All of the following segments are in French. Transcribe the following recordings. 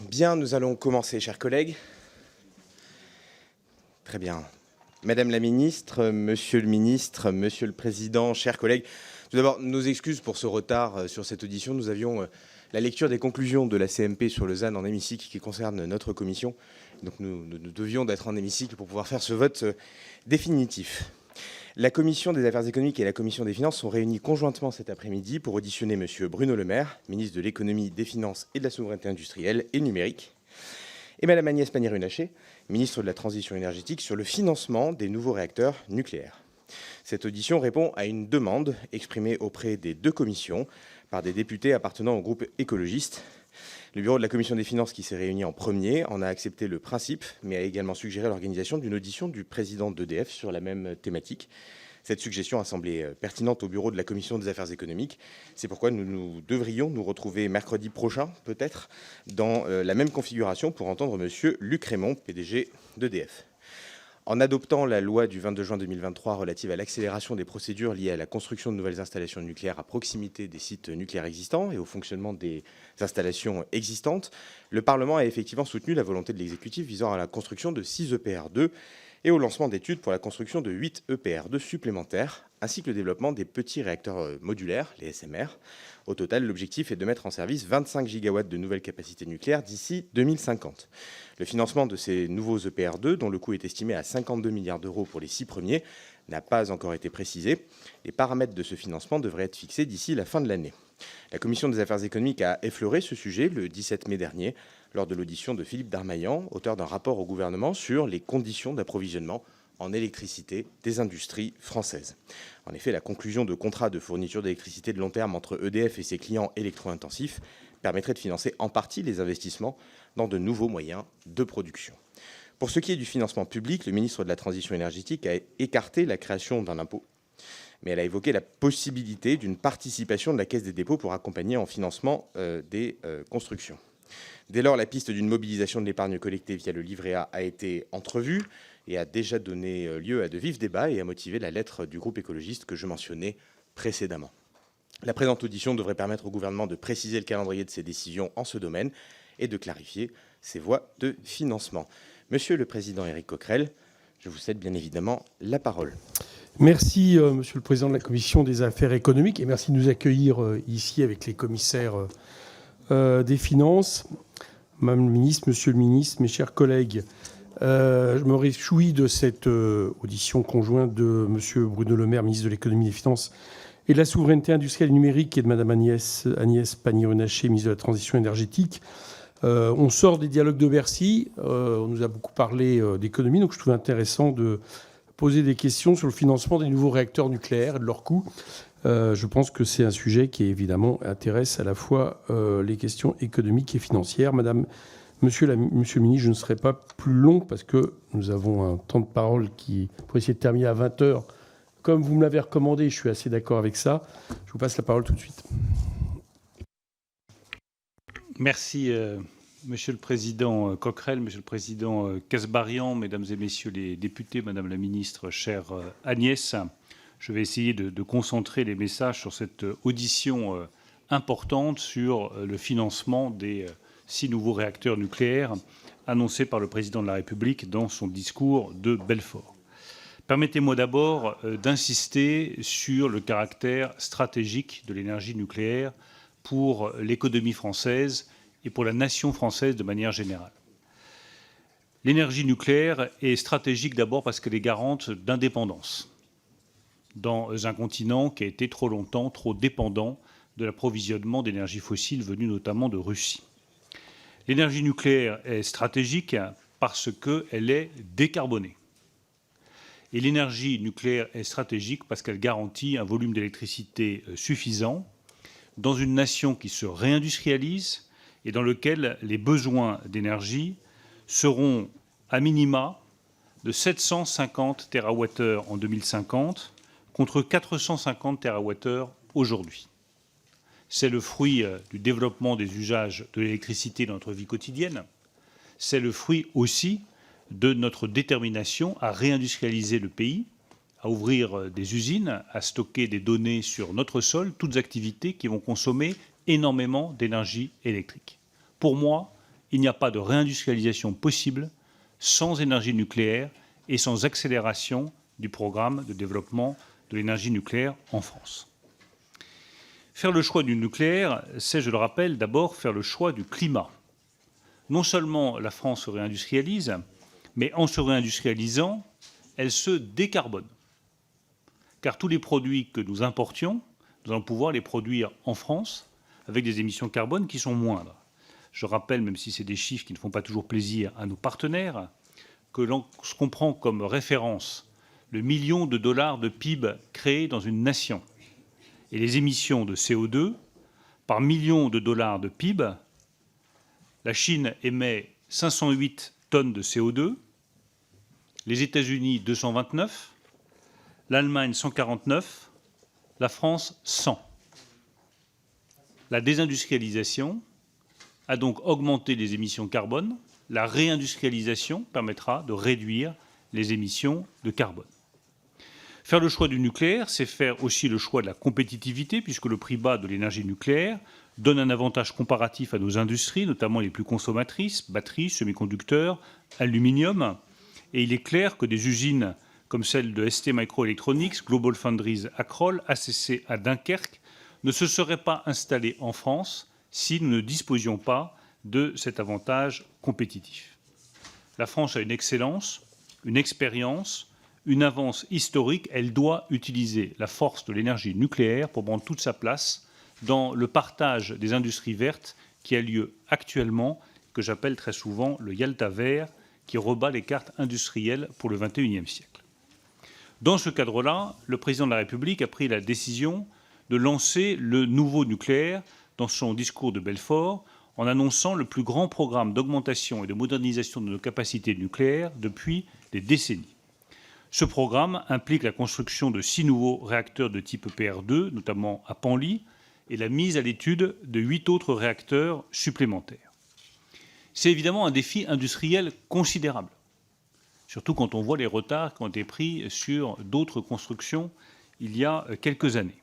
Bien, nous allons commencer, chers collègues. Très bien. Madame la ministre, monsieur le président, chers collègues, tout d'abord, nos excuses pour ce retard sur cette audition. Nous avions la lecture des conclusions de la CMP sur le ZAN en hémicycle qui concerne notre commission. Donc nous devions d'être en hémicycle pour pouvoir faire ce vote définitif. La commission des affaires économiques et la commission des finances sont réunies conjointement cet après-midi pour auditionner M. Bruno Le Maire, ministre de l'économie, des finances et de la souveraineté industrielle et numérique, et Mme Agnès Pannier-Runacher, ministre de la transition énergétique, sur le financement des nouveaux réacteurs nucléaires. Cette audition répond à une demande exprimée auprès des deux commissions par des députés appartenant au groupe écologiste. Le bureau de la commission des finances, qui s'est réuni en premier, en a accepté le principe, mais a également suggéré l'organisation d'une audition du président d'EDF sur la même thématique. Cette suggestion a semblé pertinente au bureau de la commission des affaires économiques. C'est pourquoi nous devrions nous retrouver mercredi prochain, peut-être, dans la même configuration pour entendre M. Luc Rémont, PDG d'EDF. En adoptant la loi du 22 juin 2023 relative à l'accélération des procédures liées à la construction de nouvelles installations nucléaires à proximité des sites nucléaires existants et au fonctionnement des installations existantes, le Parlement a effectivement soutenu la volonté de l'exécutif visant à la construction de 6 EPR2 et au lancement d'études pour la construction de 8 EPR2 supplémentaires, ainsi que le développement des petits réacteurs modulaires, les SMR. Au total, l'objectif est de mettre en service 25 gigawatts de nouvelles capacités nucléaires d'ici 2050. Le financement de ces nouveaux EPR2, dont le coût est estimé à 52 milliards d'euros pour les 6 premiers, n'a pas encore été précisé. Les paramètres de ce financement devraient être fixés d'ici la fin de l'année. La commission des affaires économiques a effleuré ce sujet le 17 mai dernier, lors de l'audition de Philippe Darmaillan, auteur d'un rapport au gouvernement sur les conditions d'approvisionnement en électricité des industries françaises. En effet, la conclusion de contrats de fourniture d'électricité de long terme entre EDF et ses clients électro-intensifs permettrait de financer en partie les investissements dans de nouveaux moyens de production. Pour ce qui est du financement public, le ministre de la Transition énergétique a écarté la création d'un impôt, mais elle a évoqué la possibilité d'une participation de la Caisse des dépôts pour accompagner en financement des constructions. Dès lors, la piste d'une mobilisation de l'épargne collectée via le livret A a été entrevue et a déjà donné lieu à de vifs débats et a motivé la lettre du groupe écologiste que je mentionnais précédemment. La présente audition devrait permettre au gouvernement de préciser le calendrier de ses décisions en ce domaine et de clarifier ses voies de financement. Monsieur le Président Éric Coquerel, je vous cède bien évidemment la parole. Merci, Monsieur le Président de la Commission des affaires économiques, et merci de nous accueillir ici avec les commissaires des Finances. Madame la Ministre, Monsieur le Ministre, mes chers collègues, je me réjouis de cette audition conjointe de Monsieur Bruno Le Maire, ministre de l'Économie et des Finances, et de la Souveraineté industrielle et numérique, et de Madame Agnès Pannier-Runacher, ministre de la Transition énergétique. On sort des dialogues de Bercy, on nous a beaucoup parlé d'économie, donc je trouve intéressant de poser des questions sur le financement des nouveaux réacteurs nucléaires et de leur coût. Je pense que c'est un sujet qui, évidemment, intéresse à la fois les questions économiques et financières. Monsieur le ministre, je ne serai pas plus long parce que nous avons un temps de parole pour essayer de terminer à 20h. Comme vous me l'avez recommandé, je suis assez d'accord avec ça. Je vous passe la parole tout de suite. Merci, Monsieur le Président Coquerel, Monsieur le Président Kasbarian, Mesdames et Messieurs les députés, Madame la Ministre, chère Agnès. Je vais essayer de concentrer les messages sur cette audition importante sur le financement des 6 nouveaux réacteurs nucléaires annoncés par le Président de la République dans son discours de Belfort. Permettez-moi d'abord d'insister sur le caractère stratégique de l'énergie nucléaire pour l'économie française et pour la nation française de manière générale. L'énergie nucléaire est stratégique d'abord parce qu'elle est garante d'indépendance dans un continent qui a été trop longtemps trop dépendant de l'approvisionnement d'énergie fossile venue notamment de Russie. L'énergie nucléaire est stratégique parce qu'elle est décarbonée. Et l'énergie nucléaire est stratégique parce qu'elle garantit un volume d'électricité suffisant dans une nation qui se réindustrialise et dans lequel les besoins d'énergie seront à minima de 750 TWh en 2050 contre 450 TWh aujourd'hui. C'est le fruit du développement des usages de l'électricité dans notre vie quotidienne. C'est le fruit aussi de notre détermination à réindustrialiser le pays, à ouvrir des usines, à stocker des données sur notre sol, toutes activités qui vont consommer énormément d'énergie électrique. Pour moi, il n'y a pas de réindustrialisation possible sans énergie nucléaire et sans accélération du programme de développement de l'énergie nucléaire en France. Faire le choix du nucléaire, c'est, je le rappelle, d'abord faire le choix du climat. Non seulement la France se réindustrialise, mais en se réindustrialisant, elle se décarbone. Car tous les produits que nous importions, nous allons pouvoir les produire en France avec des émissions carbone qui sont moindres. Je rappelle, même si c'est des chiffres qui ne font pas toujours plaisir à nos partenaires, que lorsqu'on prend comme référence le million de dollars de PIB créé dans une nation et les émissions de CO2, par million de dollars de PIB, la Chine émet 508 tonnes de CO2, les États-Unis 229, l'Allemagne 149, la France 100. La désindustrialisation a donc augmenté les émissions carbone. La réindustrialisation permettra de réduire les émissions de carbone. Faire le choix du nucléaire, c'est faire aussi le choix de la compétitivité, puisque le prix bas de l'énergie nucléaire donne un avantage comparatif à nos industries, notamment les plus consommatrices, batteries, semi-conducteurs, aluminium. Et il est clair que des usines comme celle de STMicroelectronics, GlobalFoundries à Crolles, ACC à Dunkerque, ne se seraient pas installées en France si nous ne disposions pas de cet avantage compétitif. La France a une excellence, une expérience, une avance historique. Elle doit utiliser la force de l'énergie nucléaire pour prendre toute sa place dans le partage des industries vertes qui a lieu actuellement, que j'appelle très souvent le Yalta vert, qui rebat les cartes industrielles pour le XXIe siècle. Dans ce cadre-là, le président de la République a pris la décision de lancer le nouveau nucléaire dans son discours de Belfort, en annonçant le plus grand programme d'augmentation et de modernisation de nos capacités nucléaires depuis des décennies. Ce programme implique la construction de 6 nouveaux réacteurs de type EPR2, notamment à Penly, et la mise à l'étude de 8 autres réacteurs supplémentaires. C'est évidemment un défi industriel considérable, surtout quand on voit les retards qui ont été pris sur d'autres constructions il y a quelques années.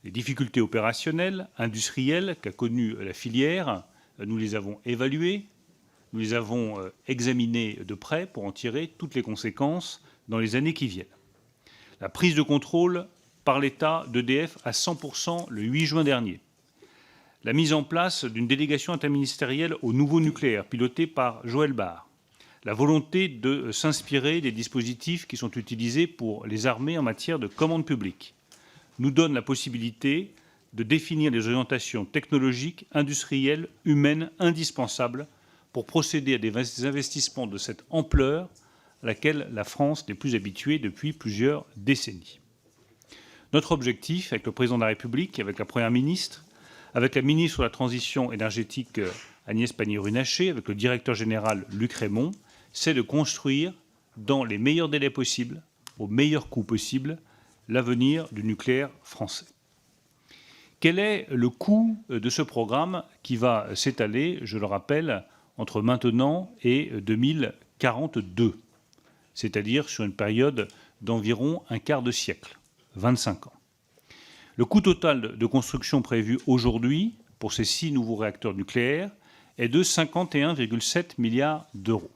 Les difficultés opérationnelles, industrielles qu'a connues la filière, nous les avons évaluées, nous les avons examinées de près pour en tirer toutes les conséquences dans les années qui viennent. La prise de contrôle par l'État d'EDF à 100% le 8 juin dernier. La mise en place d'une délégation interministérielle au nouveau nucléaire pilotée par Joël Barre. La volonté de s'inspirer des dispositifs qui sont utilisés pour les armées en matière de commande publique nous donne la possibilité de définir les orientations technologiques, industrielles, humaines indispensables pour procéder à des investissements de cette ampleur à laquelle la France n'est plus habituée depuis plusieurs décennies. Notre objectif, avec le président de la République, avec la Première ministre, avec la ministre de la Transition énergétique Agnès Pannier-Runacher, avec le directeur général Luc Rémont, c'est de construire dans les meilleurs délais possibles, au meilleur coût possible, l'avenir du nucléaire français. Quel est le coût de ce programme qui va s'étaler, je le rappelle, entre maintenant et 2042, c'est-à-dire sur une période d'environ un quart de siècle, 25 ans. Le coût total de construction prévu aujourd'hui pour ces 6 nouveaux réacteurs nucléaires est de 51,7 milliards d'euros.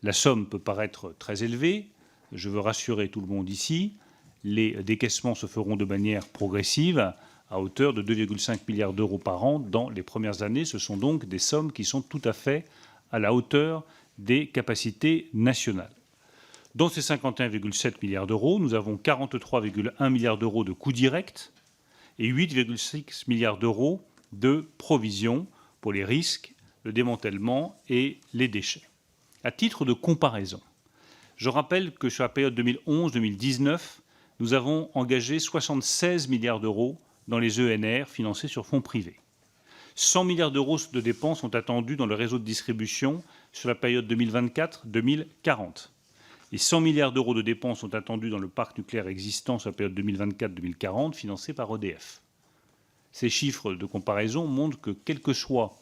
La somme peut paraître très élevée, je veux rassurer tout le monde ici, les décaissements se feront de manière progressive à hauteur de 2,5 milliards d'euros par an dans les premières années. Ce sont donc des sommes qui sont tout à fait à la hauteur des capacités nationales. Dans ces 51,7 milliards d'euros, nous avons 43,1 milliards d'euros de coûts directs et 8,6 milliards d'euros de provisions pour les risques, le démantèlement et les déchets. À titre de comparaison, je rappelle que sur la période 2011-2019, nous avons engagé 76 milliards d'euros dans les ENR financés sur fonds privés. 100 milliards d'euros de dépenses sont attendus dans le réseau de distribution sur la période 2024-2040. Et 100 milliards d'euros de dépenses sont attendus dans le parc nucléaire existant sur la période 2024-2040, financé par EDF. Ces chiffres de comparaison montrent que, quelle que soit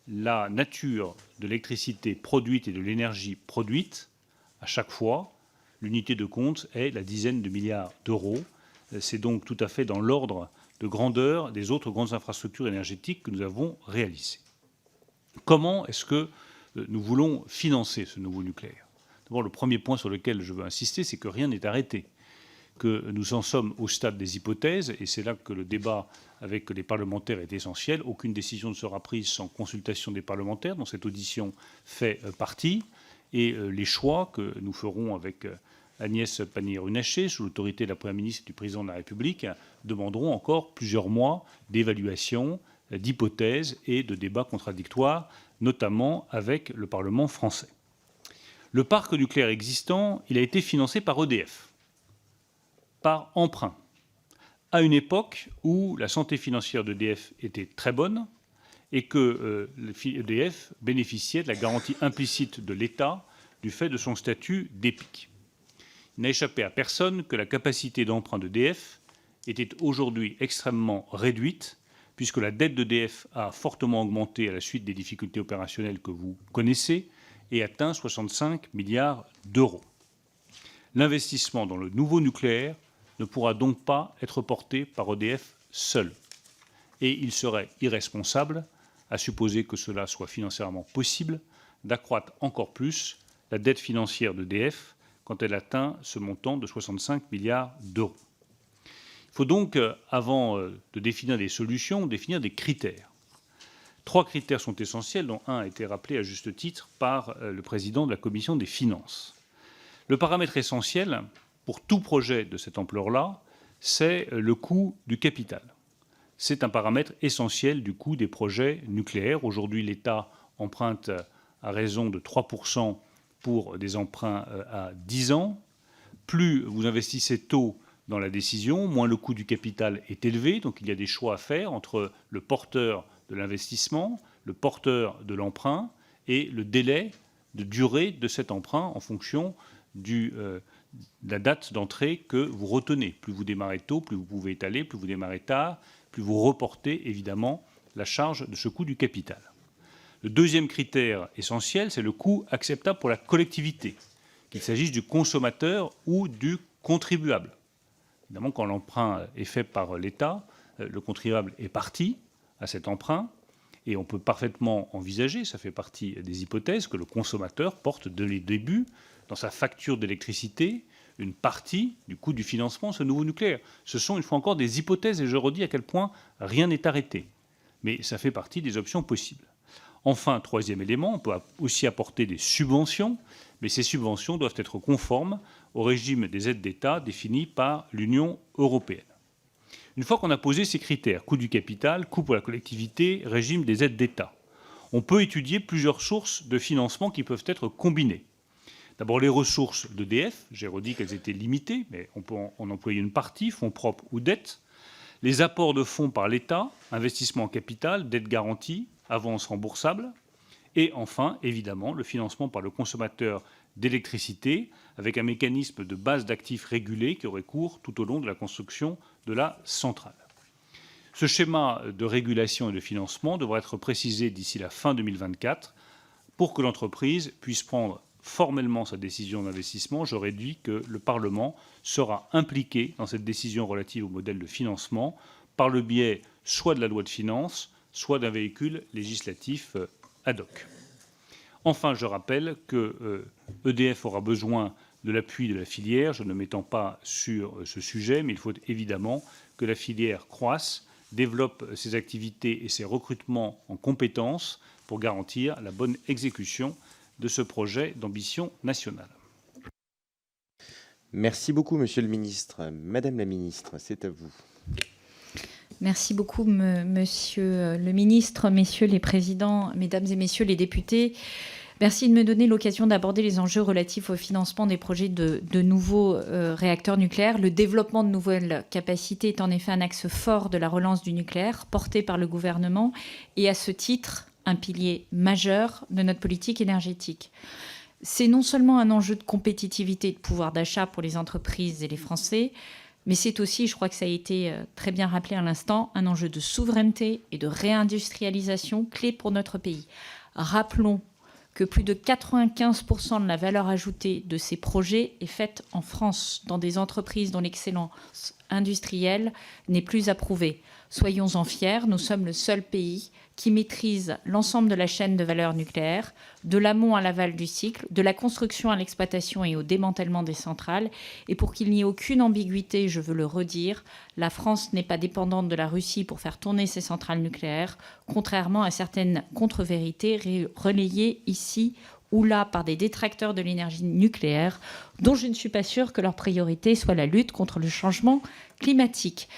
la nature de l'électricité produite et de l'énergie produite, à chaque fois, l'unité de compte est la dizaine de milliards d'euros. C'est donc tout à fait dans l'ordre de grandeur des autres grandes infrastructures énergétiques que nous avons réalisées. Comment est-ce que nous voulons financer ce nouveau nucléaire? D'abord, le premier point sur lequel je veux insister, c'est que rien n'est arrêté, que nous en sommes au stade des hypothèses, et c'est là que le débat avec les parlementaires est essentiel. Aucune décision ne sera prise sans consultation des parlementaires, dont cette audition fait partie, et les choix que nous ferons avec Agnès Pannier-Runacher, sous l'autorité de la Première ministre et du Président de la République, demanderont encore plusieurs mois d'évaluation, d'hypothèses et de débats contradictoires, notamment avec le Parlement français. Le parc nucléaire existant, il a été financé par EDF, par emprunt, à une époque où la santé financière d'EDF était très bonne et que EDF bénéficiait de la garantie implicite de l'État du fait de son statut d'EPIC. Il n'a échappé à personne que la capacité d'emprunt d'EDF était aujourd'hui extrêmement réduite, puisque la dette d'EDF a fortement augmenté à la suite des difficultés opérationnelles que vous connaissez et atteint 65 milliards d'euros. L'investissement dans le nouveau nucléaire ne pourra donc pas être porté par EDF seul. Et il serait irresponsable, à supposer que cela soit financièrement possible, d'accroître encore plus la dette financière d'EDF quand elle atteint ce montant de 65 milliards d'euros. Il faut donc, avant de définir des solutions, définir des critères. 3 critères sont essentiels, dont un a été rappelé à juste titre par le président de la Commission des finances. Le paramètre essentiel pour tout projet de cette ampleur-là, c'est le coût du capital. C'est un paramètre essentiel du coût des projets nucléaires. Aujourd'hui, l'État emprunte à raison de 3% pour des emprunts à 10 ans. Plus vous investissez tôt dans la décision, moins le coût du capital est élevé. Donc il y a des choix à faire entre le porteur de l'investissement, le porteur de l'emprunt et le délai de durée de cet emprunt en fonction de la date d'entrée que vous retenez. Plus vous démarrez tôt, plus vous pouvez étaler, plus vous démarrez tard, plus vous reportez évidemment la charge de ce coût du capital. Le deuxième critère essentiel, c'est le coût acceptable pour la collectivité, qu'il s'agisse du consommateur ou du contribuable. Évidemment, quand l'emprunt est fait par l'État, le contribuable est partie à cet emprunt et on peut parfaitement envisager, ça fait partie des hypothèses, que le consommateur porte dès le début dans sa facture d'électricité une partie du coût du financement de ce nouveau nucléaire. Ce sont, une fois encore, des hypothèses et je redis à quel point rien n'est arrêté. Mais ça fait partie des options possibles. Enfin, troisième élément, on peut aussi apporter des subventions, mais ces subventions doivent être conformes au régime des aides d'État défini par l'Union européenne. Une fois qu'on a posé ces critères, coût du capital, coût pour la collectivité, régime des aides d'État, on peut étudier plusieurs sources de financement qui peuvent être combinées. D'abord, les ressources d'EDF, j'ai redit qu'elles étaient limitées, mais on peut en employer une partie, fonds propres ou dettes. Les apports de fonds par l'État, investissement en capital, dette garantie, avance remboursable. Et enfin, évidemment, le financement par le consommateur d'électricité avec un mécanisme de base d'actifs régulé qui aurait cours tout au long de la construction de la centrale. Ce schéma de régulation et de financement devra être précisé d'ici la fin 2024 pour que l'entreprise puisse prendre formellement sa décision d'investissement. J'aurais dit que le Parlement sera impliqué dans cette décision relative au modèle de financement par le biais soit de la loi de finances, soit d'un véhicule législatif ad hoc. Enfin, je rappelle que EDF aura besoin de l'appui de la filière. Je ne m'étends pas sur ce sujet, mais il faut évidemment que la filière croisse, développe ses activités et ses recrutements en compétences pour garantir la bonne exécution de ce projet d'ambition nationale. Merci beaucoup, Monsieur le Ministre. Madame la Ministre, c'est à vous. Merci beaucoup, Monsieur le Ministre, Messieurs les Présidents, Mesdames et Messieurs les députés. Merci de me donner l'occasion d'aborder les enjeux relatifs au financement des projets de nouveaux réacteurs nucléaires. Le développement de nouvelles capacités est en effet un axe fort de la relance du nucléaire porté par le gouvernement et à ce titre, un pilier majeur de notre politique énergétique. C'est non seulement un enjeu de compétitivité et de pouvoir d'achat pour les entreprises et les Français, mais c'est aussi, je crois que ça a été très bien rappelé à l'instant, un enjeu de souveraineté et de réindustrialisation clé pour notre pays. Rappelons que plus de 95% de la valeur ajoutée de ces projets est faite en France, dans des entreprises dont l'excellence industrielle n'est plus approuvée. Soyons-en fiers, nous sommes le seul pays qui maîtrise l'ensemble de la chaîne de valeur nucléaire, de l'amont à l'aval du cycle, de la construction à l'exploitation et au démantèlement des centrales. Et pour qu'il n'y ait aucune ambiguïté, je veux le redire, la France n'est pas dépendante de la Russie pour faire tourner ses centrales nucléaires, contrairement à certaines contre-vérités relayées ici ou là par des détracteurs de l'énergie nucléaire, dont je ne suis pas sûre que leur priorité soit la lutte contre le changement climatique.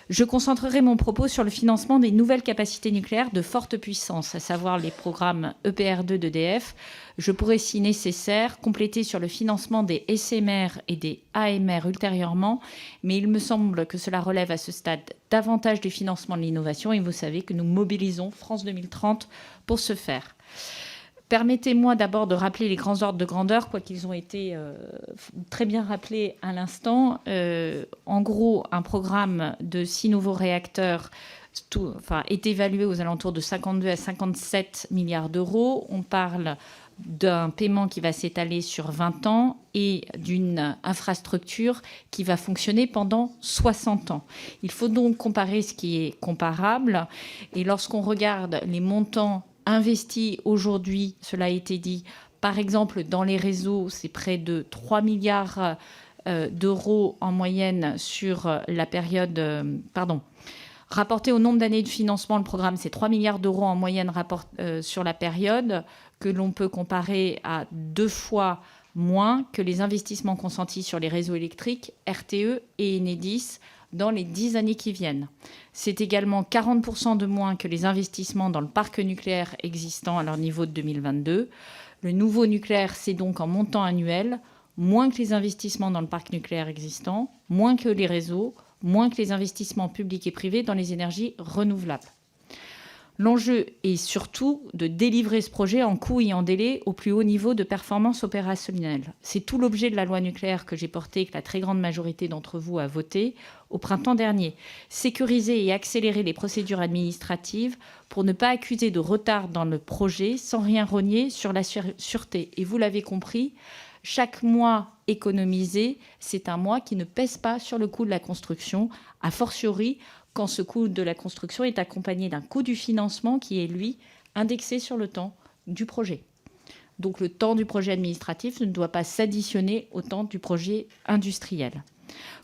Je concentrerai mon propos sur le financement des nouvelles capacités nucléaires de forte puissance, à savoir les programmes EPR2 d'EDF. Je pourrais, si nécessaire, compléter sur le financement des SMR et des AMR ultérieurement, mais il me semble que cela relève à ce stade davantage du financement de l'innovation et vous savez que nous mobilisons France 2030 pour ce faire. Permettez-moi d'abord de rappeler les grands ordres de grandeur, quoiqu'ils ont été très bien rappelés à l'instant. En gros, un programme de 6 nouveaux réacteurs est évalué aux alentours de 52 à 57 milliards d'euros. On parle d'un paiement qui va s'étaler sur 20 ans et d'une infrastructure qui va fonctionner pendant 60 ans. Il faut donc comparer ce qui est comparable. Et lorsqu'on regarde les montants investis aujourd'hui, cela a été dit, par exemple dans les réseaux, c'est près de 3 milliards d'euros en moyenne sur la période... Rapporté au nombre d'années de financement, le programme, c'est 3 milliards d'euros en moyenne sur la période, que l'on peut comparer à 2 fois moins que les investissements consentis sur les réseaux électriques, RTE et Enedis, dans les 10 années qui viennent. C'est également 40% de moins que les investissements dans le parc nucléaire existant à leur niveau de 2022. Le nouveau nucléaire, c'est donc en montant annuel, moins que les investissements dans le parc nucléaire existant, moins que les réseaux, moins que les investissements publics et privés dans les énergies renouvelables. L'enjeu est surtout de délivrer ce projet en coût et en délai au plus haut niveau de performance opérationnelle. C'est tout l'objet de la loi nucléaire que j'ai portée et que la très grande majorité d'entre vous a votée au printemps dernier. Sécuriser et accélérer les procédures administratives pour ne pas accuser de retard dans le projet sans rien rogner sur la sûreté. Et vous l'avez compris, chaque mois économisé, c'est un mois qui ne pèse pas sur le coût de la construction, a fortiori quand ce coût de la construction est accompagné d'un coût du financement qui est, lui, indexé sur le temps du projet. Donc le temps du projet administratif ne doit pas s'additionner au temps du projet industriel.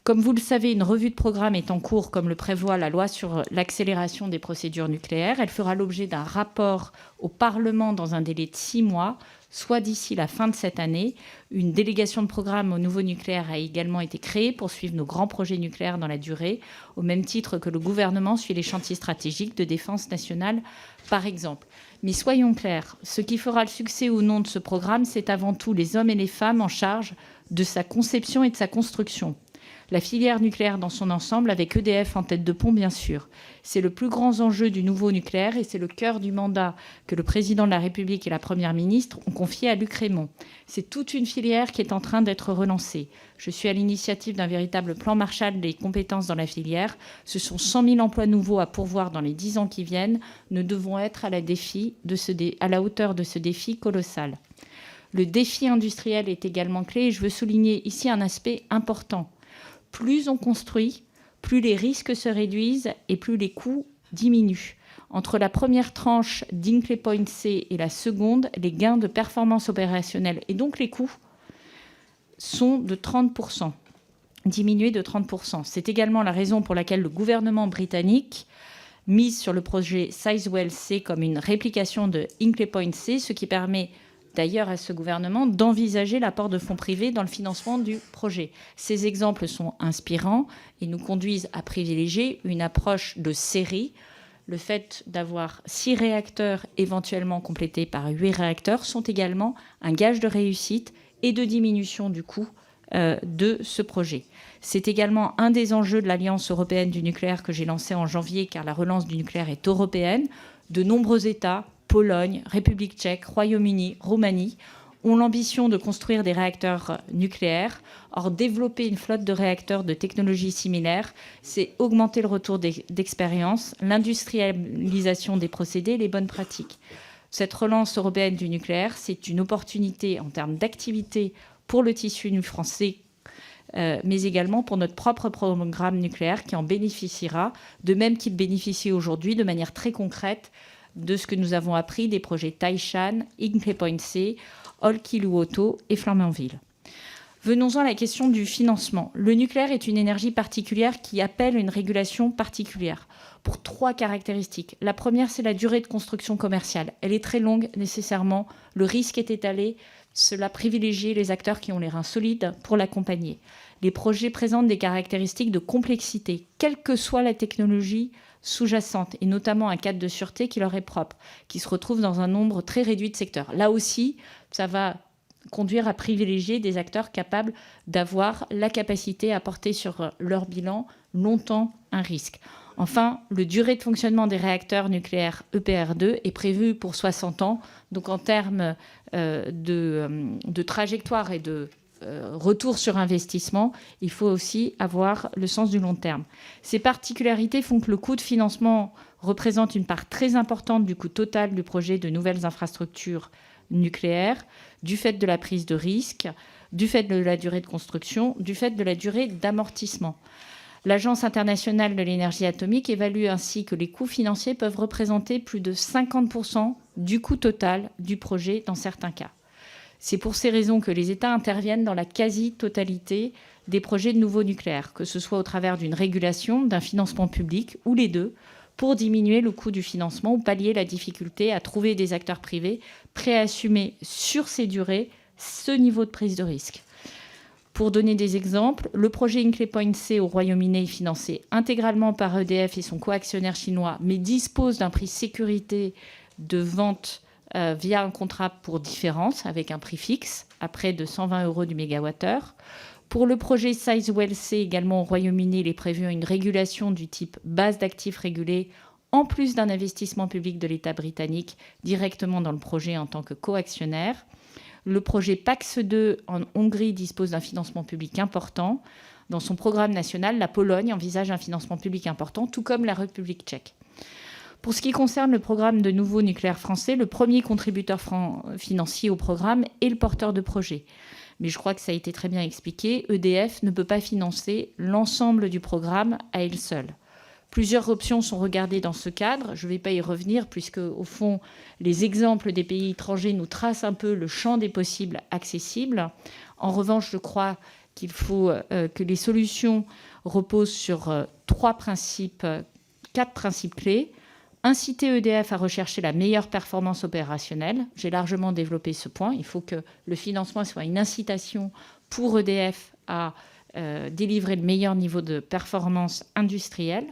Comme vous le savez, une revue de programme est en cours, comme le prévoit la loi sur l'accélération des procédures nucléaires. Elle fera l'objet d'un rapport au Parlement dans un délai de 6 mois, soit d'ici la fin de cette année. Une délégation de programme au nouveau nucléaire a également été créée pour suivre nos grands projets nucléaires dans la durée, au même titre que le gouvernement suit les chantiers stratégiques de défense nationale, par exemple. Mais soyons clairs, ce qui fera le succès ou non de ce programme, c'est avant tout les hommes et les femmes en charge de sa conception et de sa construction. La filière nucléaire dans son ensemble, avec EDF en tête de pont, bien sûr. C'est le plus grand enjeu du nouveau nucléaire et c'est le cœur du mandat que le président de la République et la Première ministre ont confié à Luc Rémont. C'est toute une filière qui est en train d'être relancée. Je suis à l'initiative d'un véritable plan Marshall des compétences dans la filière. Ce sont 100 000 emplois nouveaux à pourvoir dans les 10 ans qui viennent. Nous devons être à la hauteur de ce défi colossal. Le défi industriel est également clé et je veux souligner ici un aspect important. Plus on construit, plus les risques se réduisent et plus les coûts diminuent. Entre la première tranche d'Hinkley Point C et la seconde, les gains de performance opérationnelle et donc les coûts sont de 30%, diminués de 30%. C'est également la raison pour laquelle le gouvernement britannique mise sur le projet Sizewell C comme une réplication de Hinkley Point C, ce qui permet d'ailleurs à ce gouvernement d'envisager l'apport de fonds privés dans le financement du projet. Ces exemples sont inspirants et nous conduisent à privilégier une approche de série. Le fait d'avoir 6 réacteurs éventuellement complétés par 8 réacteurs sont également un gage de réussite et de diminution du coût de ce projet. C'est également un des enjeux de l'Alliance européenne du nucléaire que j'ai lancée en janvier, car la relance du nucléaire est européenne. De nombreux États, Pologne, République tchèque, Royaume-Uni, Roumanie, ont l'ambition de construire des réacteurs nucléaires. Or, développer une flotte de réacteurs de technologies similaires, c'est augmenter le retour d'expérience, l'industrialisation des procédés et les bonnes pratiques. Cette relance européenne du nucléaire, c'est une opportunité en termes d'activité pour le tissu français, mais également pour notre propre programme nucléaire qui en bénéficiera, de même qu'il bénéficie aujourd'hui de manière très concrète de ce que nous avons appris des projets Taishan, Hinkley Point C, Olkiluoto et Flamanville. Venons-en à la question du financement. Le nucléaire est une énergie particulière qui appelle une régulation particulière pour 3 caractéristiques. La première, c'est la durée de construction commerciale. Elle est très longue, nécessairement. Le risque est étalé. Cela privilégie les acteurs qui ont les reins solides pour l'accompagner. Les projets présentent des caractéristiques de complexité, quelle que soit la technologie sous-jacente, et notamment un cadre de sûreté qui leur est propre, qui se retrouve dans un nombre très réduit de secteurs. Là aussi, ça va conduire à privilégier des acteurs capables d'avoir la capacité à porter sur leur bilan longtemps un risque. Enfin, la durée de fonctionnement des réacteurs nucléaires EPR2 est prévue pour 60 ans. Donc en termes de trajectoire et de retour sur investissement, il faut aussi avoir le sens du long terme. Ces particularités font que le coût de financement représente une part très importante du coût total du projet de nouvelles infrastructures nucléaires, du fait de la prise de risque, du fait de la durée de construction, du fait de la durée d'amortissement. L'Agence internationale de l'énergie atomique évalue ainsi que les coûts financiers peuvent représenter plus de 50% du coût total du projet dans certains cas. C'est pour ces raisons que les États interviennent dans la quasi-totalité des projets de nouveau nucléaire, que ce soit au travers d'une régulation, d'un financement public ou les deux, pour diminuer le coût du financement ou pallier la difficulté à trouver des acteurs privés prêts à assumer sur ces durées ce niveau de prise de risque. Pour donner des exemples, le projet Hinkley Point C au Royaume-Uni est financé intégralement par EDF et son coactionnaire chinois, mais dispose d'un prix sécurité de vente via un contrat pour différence avec un prix fixe à près de 120 € du mégawattheure. Pour le projet Sizewell C, également au Royaume-Uni, il est prévu une régulation du type base d'actifs régulés, en plus d'un investissement public de l'État britannique directement dans le projet en tant que coactionnaire. Le projet PAX2 en Hongrie dispose d'un financement public important. Dans son programme national, la Pologne envisage un financement public important, tout comme la République tchèque. Pour ce qui concerne le programme de nouveau nucléaire français, le premier contributeur financier au programme est le porteur de projet. Mais je crois que ça a été très bien expliqué, EDF ne peut pas financer l'ensemble du programme à elle seule. Plusieurs options sont regardées dans ce cadre. Je ne vais pas y revenir puisque, au fond, les exemples des pays étrangers nous tracent un peu le champ des possibles accessibles. En revanche, je crois qu'il faut que les solutions reposent sur 4 principes clés. Inciter EDF à rechercher la meilleure performance opérationnelle. J'ai largement développé ce point. Il faut que le financement soit une incitation pour EDF à délivrer le meilleur niveau de performance industrielle.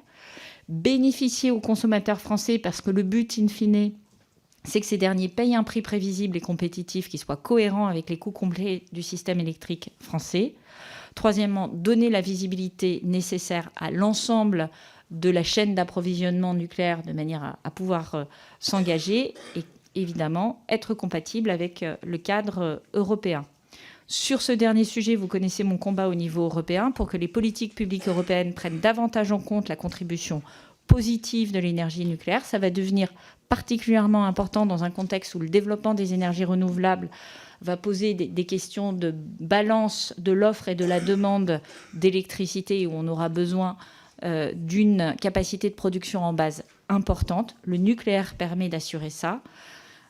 Bénéficier aux consommateurs français parce que le but, in fine, c'est que ces derniers payent un prix prévisible et compétitif qui soit cohérent avec les coûts complets du système électrique français. Troisièmement, donner la visibilité nécessaire à l'ensemble de la chaîne d'approvisionnement nucléaire de manière à pouvoir s'engager et évidemment être compatible avec le cadre européen. Sur ce dernier sujet, vous connaissez mon combat au niveau européen pour que les politiques publiques européennes prennent davantage en compte la contribution positive de l'énergie nucléaire. Ça va devenir particulièrement important dans un contexte où le développement des énergies renouvelables va poser des questions de balance de l'offre et de la demande d'électricité, où on aura besoin d'une capacité de production en base importante. Le nucléaire permet d'assurer ça.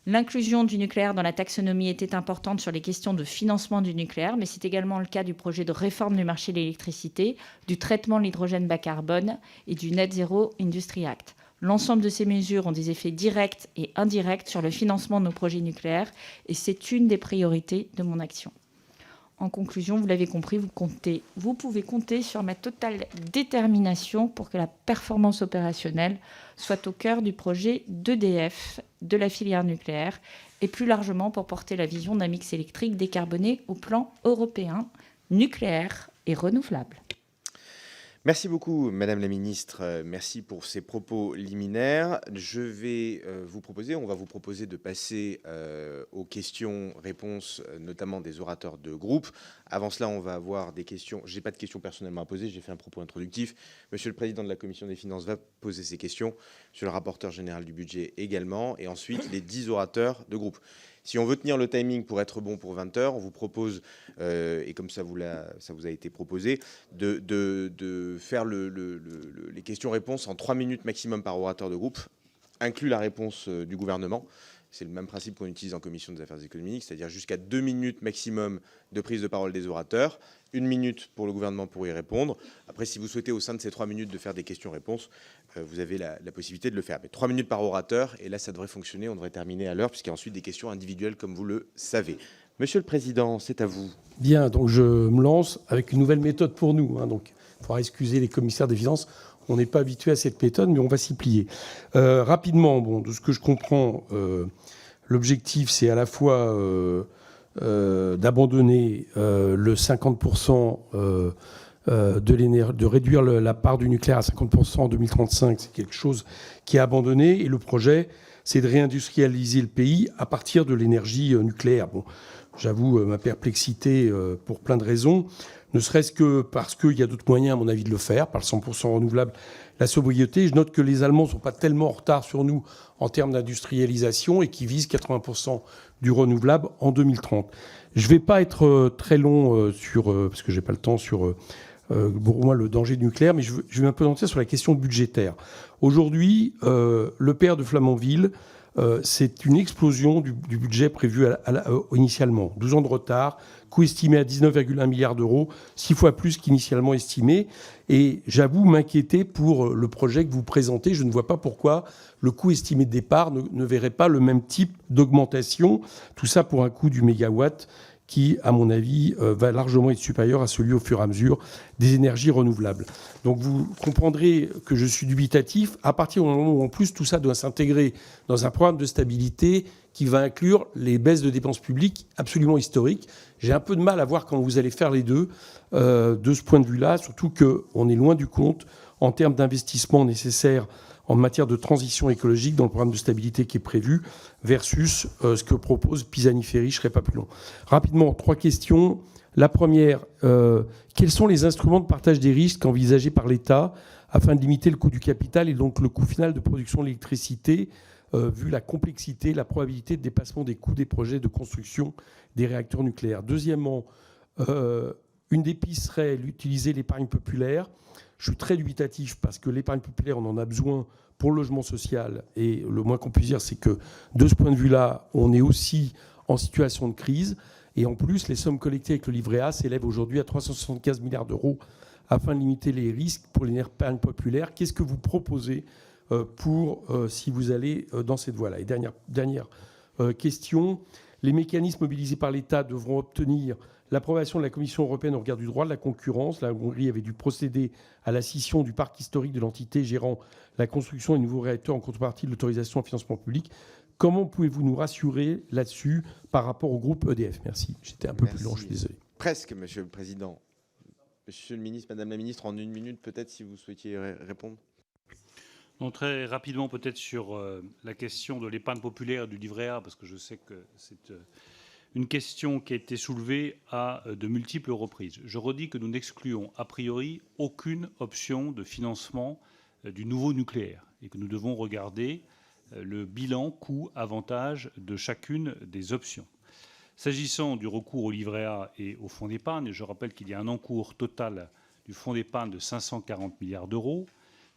L'inclusion du nucléaire dans la taxonomie était importante sur les questions de financement du nucléaire, mais c'est également le cas du projet de réforme du marché de l'électricité, du traitement de l'hydrogène bas carbone et du Net Zero Industry Act. L'ensemble de ces mesures ont des effets directs et indirects sur le financement de nos projets nucléaires et c'est une des priorités de mon action. En conclusion, vous l'avez compris, vous pouvez compter sur ma totale détermination pour que la performance opérationnelle soit au cœur du projet d'EDF, de la filière nucléaire, et plus largement pour porter la vision d'un mix électrique décarboné au plan européen, nucléaire et renouvelable. Merci beaucoup, Madame la Ministre. Merci pour ces propos liminaires. On va vous proposer de passer aux questions-réponses, notamment des orateurs de groupe. Avant cela, on va avoir des questions. Je n'ai pas de questions personnellement à poser, j'ai fait un propos introductif. Monsieur le Président de la Commission des Finances va poser ses questions. Monsieur le rapporteur général du budget également. Et ensuite, les 10 orateurs de groupe. Si on veut tenir le timing pour être bon pour 20 heures, on vous propose, et comme ça vous a été proposé, de faire les questions-réponses en 3 minutes maximum par orateur de groupe, inclus la réponse du gouvernement. C'est le même principe qu'on utilise en commission des affaires économiques, c'est-à-dire jusqu'à 2 minutes maximum de prise de parole des orateurs, 1 minute pour le gouvernement pour y répondre. Après, si vous souhaitez, au sein de ces 3 minutes, de faire des questions-réponses, vous avez la possibilité de le faire. Mais 3 minutes par orateur, et là, ça devrait fonctionner, on devrait terminer à l'heure, puisqu'il y a ensuite des questions individuelles, comme vous le savez. Monsieur le Président, c'est à vous. Bien, donc je me lance avec une nouvelle méthode pour nous. Donc, il faudra excuser les commissaires des finances. On n'est pas habitué à cette méthode, mais on va s'y plier. Rapidement, de ce que je comprends, l'objectif, c'est à la fois d'abandonner le 50%, de réduire la part du nucléaire à 50% en 2035. C'est quelque chose qui est abandonné. Et le projet, c'est de réindustrialiser le pays à partir de l'énergie nucléaire. J'avoue ma perplexité pour plein de raisons, ne serait-ce que parce qu'il y a d'autres moyens, à mon avis, de le faire, par le 100% renouvelable, la sobriété. Je note que les Allemands ne sont pas tellement en retard sur nous en termes d'industrialisation et qui visent 80% du renouvelable en 2030. Je ne vais pas être très long parce que je n'ai pas le temps sur pour moi le danger du nucléaire, mais je vais m'appesantir sur la question budgétaire. Aujourd'hui, le père de Flamanville, c'est une explosion du budget prévu initialement. 12 ans de retard, coût estimé à 19,1 milliards d'euros, 6 fois plus qu'initialement estimé. Et j'avoue m'inquiéter pour le projet que vous présentez. Je ne vois pas pourquoi le coût estimé de départ ne verrait pas le même type d'augmentation. Tout ça pour un coût du mégawatt qui, à mon avis, va largement être supérieur à celui au fur et à mesure des énergies renouvelables. Donc vous comprendrez que je suis dubitatif à partir du moment où, en plus, tout ça doit s'intégrer dans un programme de stabilité qui va inclure les baisses de dépenses publiques absolument historiques. J'ai un peu de mal à voir comment vous allez faire les deux de ce point de vue-là, surtout qu'on est loin du compte en termes d'investissement nécessaires en matière de transition écologique dans le programme de stabilité qui est prévu, versus ce que propose Pisani-Ferry. Je ne serai pas plus long. Rapidement, 3 questions. La première, quels sont les instruments de partage des risques envisagés par l'État afin de limiter le coût du capital et donc le coût final de production de l'électricité, vu la complexité, la probabilité de dépassement des coûts des projets de construction des réacteurs nucléaires. Deuxièmement, une des pistes serait d'utiliser l'épargne populaire. Je suis très dubitatif parce que l'épargne populaire, on en a besoin pour le logement social. Et le moins qu'on puisse dire, c'est que de ce point de vue-là, on est aussi en situation de crise. Et en plus, les sommes collectées avec le livret A s'élèvent aujourd'hui à 375 milliards d'euros afin de limiter les risques pour l'épargne populaire. Qu'est-ce que vous proposez si vous allez dans cette voie-là? Et dernière question, les mécanismes mobilisés par l'État devront obtenir l'approbation de la Commission européenne au regard du droit de la concurrence. La Hongrie avait dû procéder à la scission du parc historique de l'entité gérant la construction des nouveaux réacteurs en contrepartie de l'autorisation en financement public. Comment pouvez-vous nous rassurer là-dessus par rapport au groupe EDF? Merci. J'étais un peu plus long, je suis désolé. Presque, Monsieur le Président. Monsieur le ministre, Madame la Ministre, en 1 minute peut-être, si vous souhaitiez répondre. Donc, très rapidement, peut-être sur la question de l'épargne populaire du livret A, parce que je sais que c'est une question qui a été soulevée à de multiples reprises. Je redis que nous n'excluons a priori aucune option de financement du nouveau nucléaire et que nous devons regarder le bilan coût-avantage de chacune des options. S'agissant du recours au livret A et au fonds d'épargne, je rappelle qu'il y a un encours total du fonds d'épargne de 540 milliards d'euros,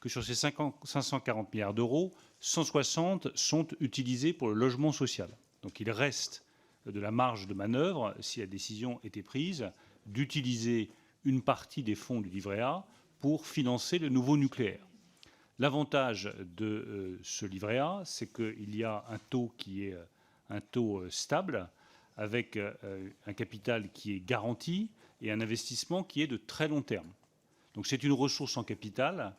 que sur ces 540 milliards d'euros, 160 sont utilisés pour le logement social. Donc il reste de la marge de manœuvre, si la décision était prise, d'utiliser une partie des fonds du livret A pour financer le nouveau nucléaire. L'avantage de ce livret A, c'est qu'il y a un taux qui est un taux stable, avec un capital qui est garanti et un investissement qui est de très long terme. Donc c'est une ressource en capital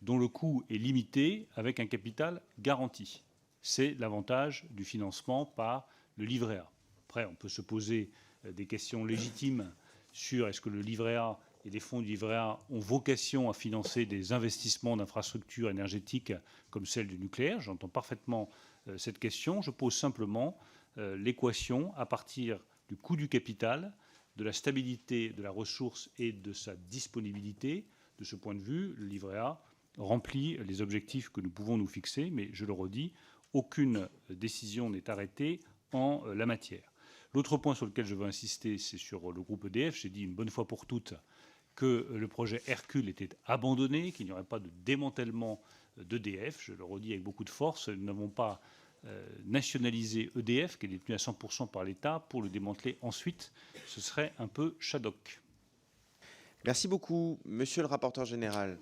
dont le coût est limité avec un capital garanti. C'est l'avantage du financement par le livret A. Après, on peut se poser des questions légitimes sur est-ce que le livret A et les fonds du livret A ont vocation à financer des investissements d'infrastructures énergétiques comme celle du nucléaire. J'entends parfaitement cette question. Je pose simplement l'équation à partir du coût du capital, de la stabilité de la ressource et de sa disponibilité. De ce point de vue, le livret A remplit les objectifs que nous pouvons nous fixer, mais je le redis, aucune décision n'est arrêtée en la matière. L'autre point sur lequel je veux insister, c'est sur le groupe EDF. J'ai dit une bonne fois pour toutes que le projet Hercule était abandonné, qu'il n'y aurait pas de démantèlement d'EDF. Je le redis avec beaucoup de force, nous n'avons pas nationalisé EDF, qui est détenu à 100% par l'État, pour le démanteler ensuite. Ce serait un peu Shadok. Merci beaucoup. Monsieur le rapporteur général.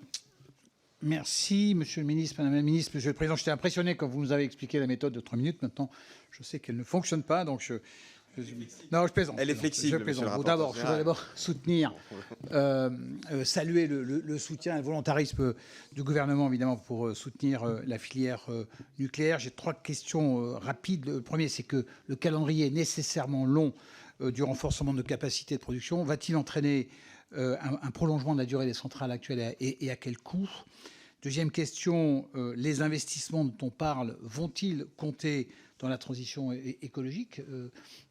Merci, Monsieur le ministre, Madame la ministre, Monsieur le Président. J'étais impressionné quand vous nous avez expliqué la méthode de 3 minutes. Maintenant, je sais qu'elle ne fonctionne pas, donc non, je plaisante. Elle est flexible, monsieur le rapporteur D'abord, je voudrais d'abord soutenir, saluer le soutien et le volontarisme du gouvernement, évidemment, pour soutenir la filière nucléaire. J'ai 3 questions rapides. Le premier, c'est que le calendrier est nécessairement long du renforcement de capacité de production. Va-t-il entraîner un prolongement de la durée des centrales actuelles et à quel coût? Deuxième question, les investissements dont on parle vont-ils compter dans la transition écologique,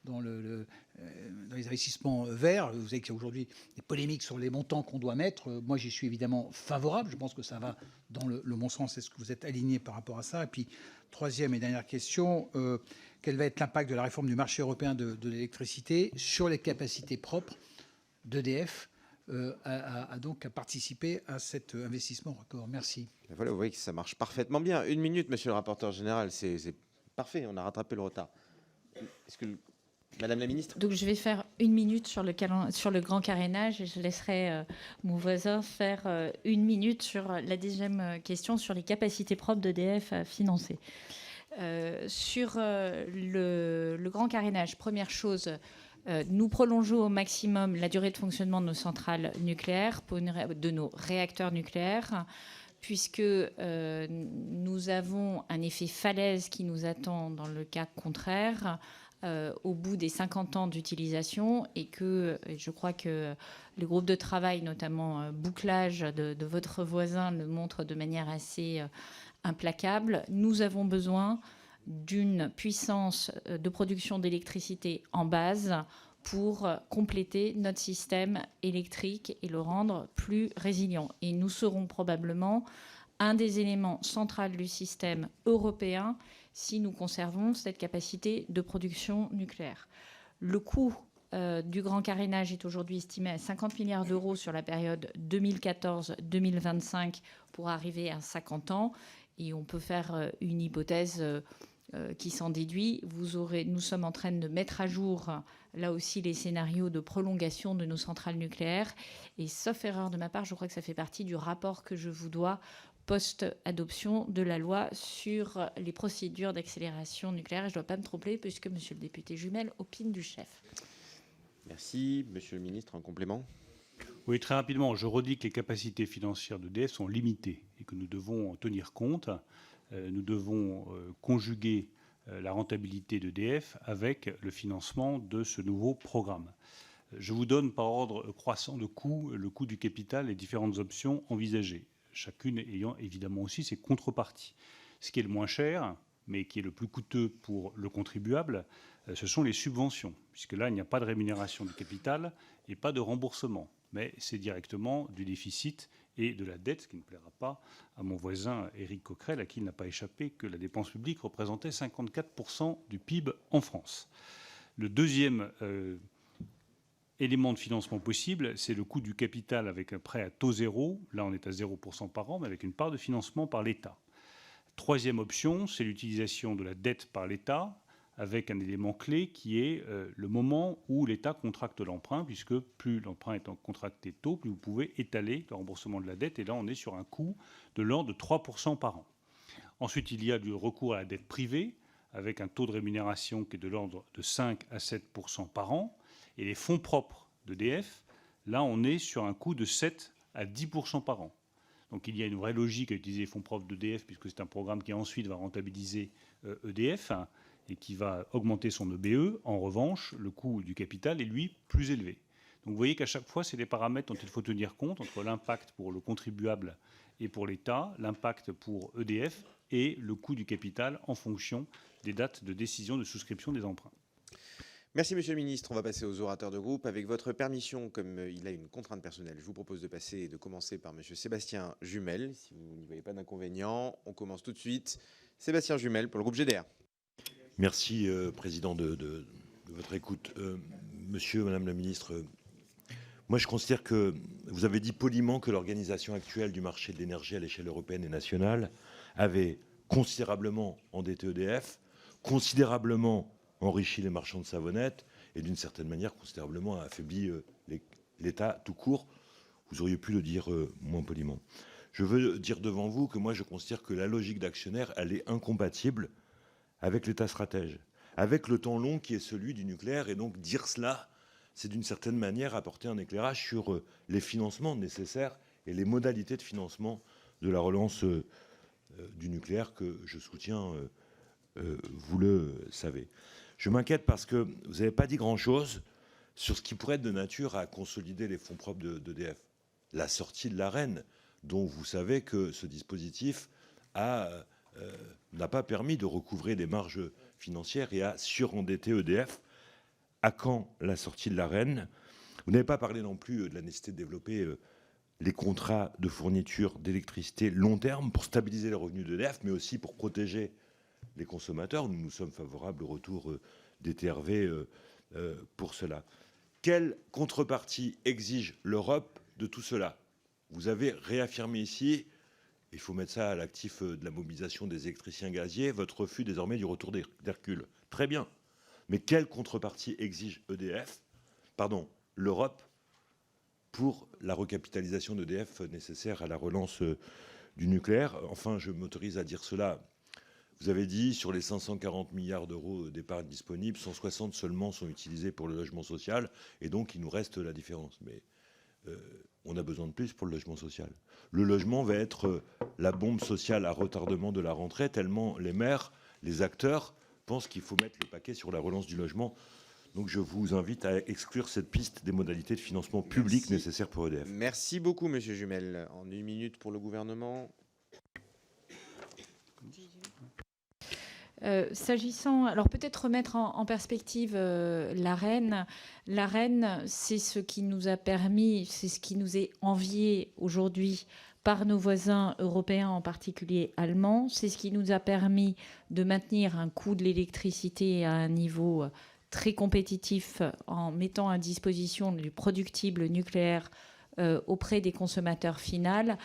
dans les investissements verts? Vous savez qu'il y a aujourd'hui des polémiques sur les montants qu'on doit mettre. Moi, j'y suis évidemment favorable. Je pense que ça va dans le bon sens. Est-ce que vous êtes aligné par rapport à ça? Et puis, troisième et dernière question, quel va être l'impact de la réforme du marché européen de l'électricité sur les capacités propres d'EDF donc à participer à cet investissement record? Merci. Voilà, vous voyez que ça marche parfaitement bien. 1 minute, monsieur le rapporteur général, c'est parfait, on a rattrapé le retard. Est-ce que Madame la ministre? Donc je vais faire 1 minute sur le grand carénage et je laisserai mon voisin faire 1 minute sur la deuxième question sur les capacités propres d'EDF à financer. Sur le grand carénage, première chose, nous prolongeons au maximum la durée de fonctionnement de nos centrales nucléaires, de nos réacteurs nucléaires, puisque nous avons un effet falaise qui nous attend dans le cas contraire au bout des 50 ans d'utilisation, et que je crois que le groupe de travail, notamment bouclage de votre voisin, le montre de manière assez implacable. Nous avons besoin d'une puissance de production d'électricité en base pour compléter notre système électrique et le rendre plus résilient. Et nous serons probablement un des éléments centraux du système européen si nous conservons cette capacité de production nucléaire. Le coût du grand carénage est aujourd'hui estimé à 50 milliards d'euros sur la période 2014-2025 pour arriver à 50 ans. Et on peut faire une hypothèse qui s'en déduit. Nous sommes en train de mettre à jour, là aussi, les scénarios de prolongation de nos centrales nucléaires. Et sauf erreur de ma part, je crois que ça fait partie du rapport que je vous dois post-adoption de la loi sur les procédures d'accélération nucléaire. Et je ne dois pas me tromper puisque monsieur le député Jumel opine du chef. Merci. Monsieur le ministre, un complément? Oui, très rapidement. Je redis que les capacités financières d'EDF sont limitées et que nous devons en tenir compte. Nous devons conjuguer la rentabilité d'EDF avec le financement de ce nouveau programme. Je vous donne par ordre croissant de coût, le coût du capital, les différentes options envisagées, chacune ayant évidemment aussi ses contreparties. Ce qui est le moins cher, mais qui est le plus coûteux pour le contribuable, ce sont les subventions, puisque là, il n'y a pas de rémunération du capital et pas de remboursement, mais c'est directement du déficit et de la dette, ce qui ne plaira pas à mon voisin Éric Coquerel, à qui il n'a pas échappé que la dépense publique représentait 54% du PIB en France. Le deuxième élément de financement possible, c'est le coût du capital avec un prêt à taux zéro. Là, on est à 0% par an, mais avec une part de financement par l'État. Troisième option, c'est l'utilisation de la dette par l'État, avec un élément clé qui est le moment où l'État contracte l'emprunt, puisque plus l'emprunt est contracté tôt, plus vous pouvez étaler le remboursement de la dette. Et là, on est sur un coût de l'ordre de 3% par an. Ensuite, il y a du recours à la dette privée, avec un taux de rémunération qui est de l'ordre de 5 à 7% par an. Et les fonds propres d'EDF, là, on est sur un coût de 7 à 10% par an. Donc il y a une vraie logique à utiliser les fonds propres d'EDF, puisque c'est un programme qui ensuite va rentabiliser EDF et qui va augmenter son EBE. En revanche, le coût du capital est, lui, plus élevé. Donc vous voyez qu'à chaque fois, c'est des paramètres dont il faut tenir compte, entre l'impact pour le contribuable et pour l'État, l'impact pour EDF et le coût du capital en fonction des dates de décision de souscription des emprunts. Merci, monsieur le ministre. On va passer aux orateurs de groupe. Avec votre permission, comme il a une contrainte personnelle, je vous propose de commencer par monsieur Sébastien Jumel. Si vous n'y voyez pas d'inconvénient, on commence tout de suite. Sébastien Jumel pour le groupe GDR. Merci, Président, de votre écoute. Monsieur, Madame la Ministre, moi je considère que vous avez dit poliment que l'organisation actuelle du marché de l'énergie à l'échelle européenne et nationale avait considérablement endetté EDF, considérablement enrichi les marchands de savonnettes et d'une certaine manière considérablement affaibli l'État tout court. Vous auriez pu le dire moins poliment. Je veux dire devant vous que moi je considère que la logique d'actionnaire, elle est incompatible avec l'État stratège, avec le temps long qui est celui du nucléaire. Et donc dire cela, c'est d'une certaine manière apporter un éclairage sur les financements nécessaires et les modalités de financement de la relance du nucléaire que je soutiens, vous le savez. Je m'inquiète parce que vous n'avez pas dit grand-chose sur ce qui pourrait être de nature à consolider les fonds propres d'EDF. La sortie de l'Arenh, dont vous savez que ce dispositif n'a pas permis de recouvrer des marges financières et a surendetter EDF. À quand la sortie de l'Arenh? Vous n'avez pas parlé non plus de la nécessité de développer les contrats de fourniture d'électricité long terme pour stabiliser les revenus d'EDF, mais aussi pour protéger les consommateurs. Nous sommes favorables au retour des TRV pour cela. Quelle contrepartie exige l'Europe de tout cela? Vous avez réaffirmé ici, il faut mettre ça à l'actif de la mobilisation des électriciens gaziers, votre refus désormais du retour d'Hercule. Très bien. Mais quelle contrepartie exige l'Europe pour la recapitalisation d'EDF nécessaire à la relance du nucléaire? Enfin, je m'autorise à dire cela. Vous avez dit, sur les 540 milliards d'euros d'épargne disponibles, 160 seulement sont utilisés pour le logement social, et donc il nous reste la différence. Mais on a besoin de plus pour le logement social. Le logement va être la bombe sociale à retardement de la rentrée, tellement les maires, les acteurs, pensent qu'il faut mettre le paquet sur la relance du logement. Donc je vous invite à exclure cette piste des modalités de financement public nécessaires pour EDF. Merci beaucoup, monsieur Jumel. En 1 minute pour le gouvernement. S'agissant, alors peut-être remettre en perspective l'Arenh. L'Arenh, c'est ce qui nous a permis, c'est ce qui nous est envié aujourd'hui par nos voisins européens, en particulier allemands. C'est ce qui nous a permis de maintenir un coût de l'électricité à un niveau très compétitif en mettant à disposition du productible nucléaire auprès des consommateurs finaux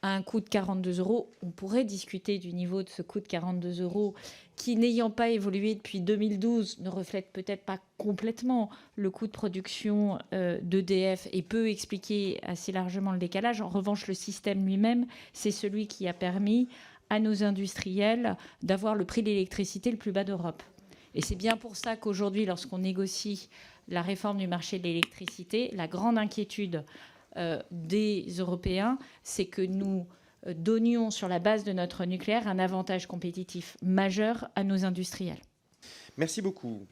à un coût de 42 €. On pourrait discuter du niveau de ce coût de 42 € qui, n'ayant pas évolué depuis 2012, ne reflète peut-être pas complètement le coût de production d'EDF et peut expliquer assez largement le décalage. En revanche, le système lui-même, c'est celui qui a permis à nos industriels d'avoir le prix de l'électricité le plus bas d'Europe. Et c'est bien pour ça qu'aujourd'hui, lorsqu'on négocie la réforme du marché de l'électricité, la grande inquiétude des Européens, c'est que nous donnions sur la base de notre nucléaire un avantage compétitif majeur à nos industriels. Merci beaucoup.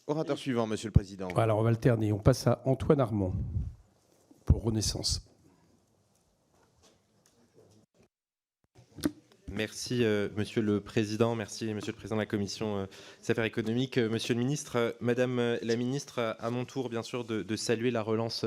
Orateur suivant, monsieur le président. Alors on va alterner. On passe à Antoine Armand pour Renaissance. Merci, monsieur le président. Merci, monsieur le président de la commission des affaires économiques. Monsieur le ministre, madame la ministre, à mon tour, bien sûr, de saluer la relance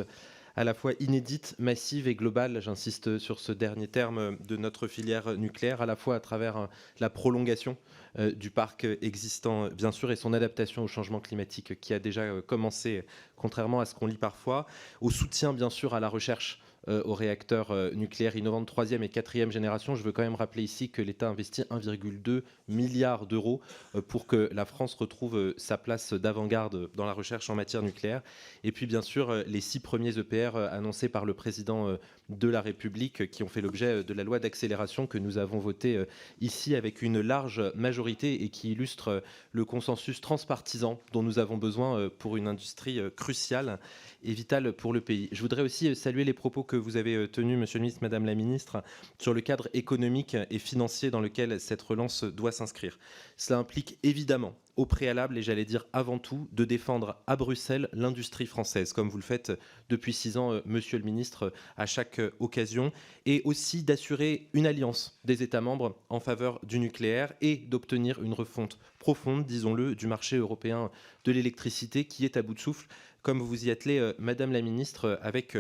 à la fois inédite, massive et globale, j'insiste sur ce dernier terme, de notre filière nucléaire, à la fois à travers la prolongation du parc existant, bien sûr, et son adaptation au changement climatique qui a déjà commencé, contrairement à ce qu'on lit parfois, au soutien, bien sûr, à la recherche aux réacteurs nucléaires innovants de 3e et 4e génération. Je veux quand même rappeler ici que l'État investit 1,2 milliard d'euros pour que la France retrouve sa place d'avant-garde dans la recherche en matière nucléaire. Et puis, bien sûr, les 6 premiers EPR annoncés par le président de la République qui ont fait l'objet de la loi d'accélération que nous avons votée ici avec une large majorité et qui illustre le consensus transpartisan dont nous avons besoin pour une industrie cruciale et vitale pour le pays. Je voudrais aussi saluer les propos que vous avez tenus, monsieur le ministre, madame la ministre, sur le cadre économique et financier dans lequel cette relance doit s'inscrire. Cela implique évidemment au préalable, et j'allais dire avant tout, de défendre à Bruxelles l'industrie française, comme vous le faites depuis 6 ans, Monsieur le Ministre, à chaque occasion, et aussi d'assurer une alliance des États membres en faveur du nucléaire et d'obtenir une refonte profonde, disons-le, du marché européen de l'électricité qui est à bout de souffle, comme vous y attelez, Madame la Ministre, avec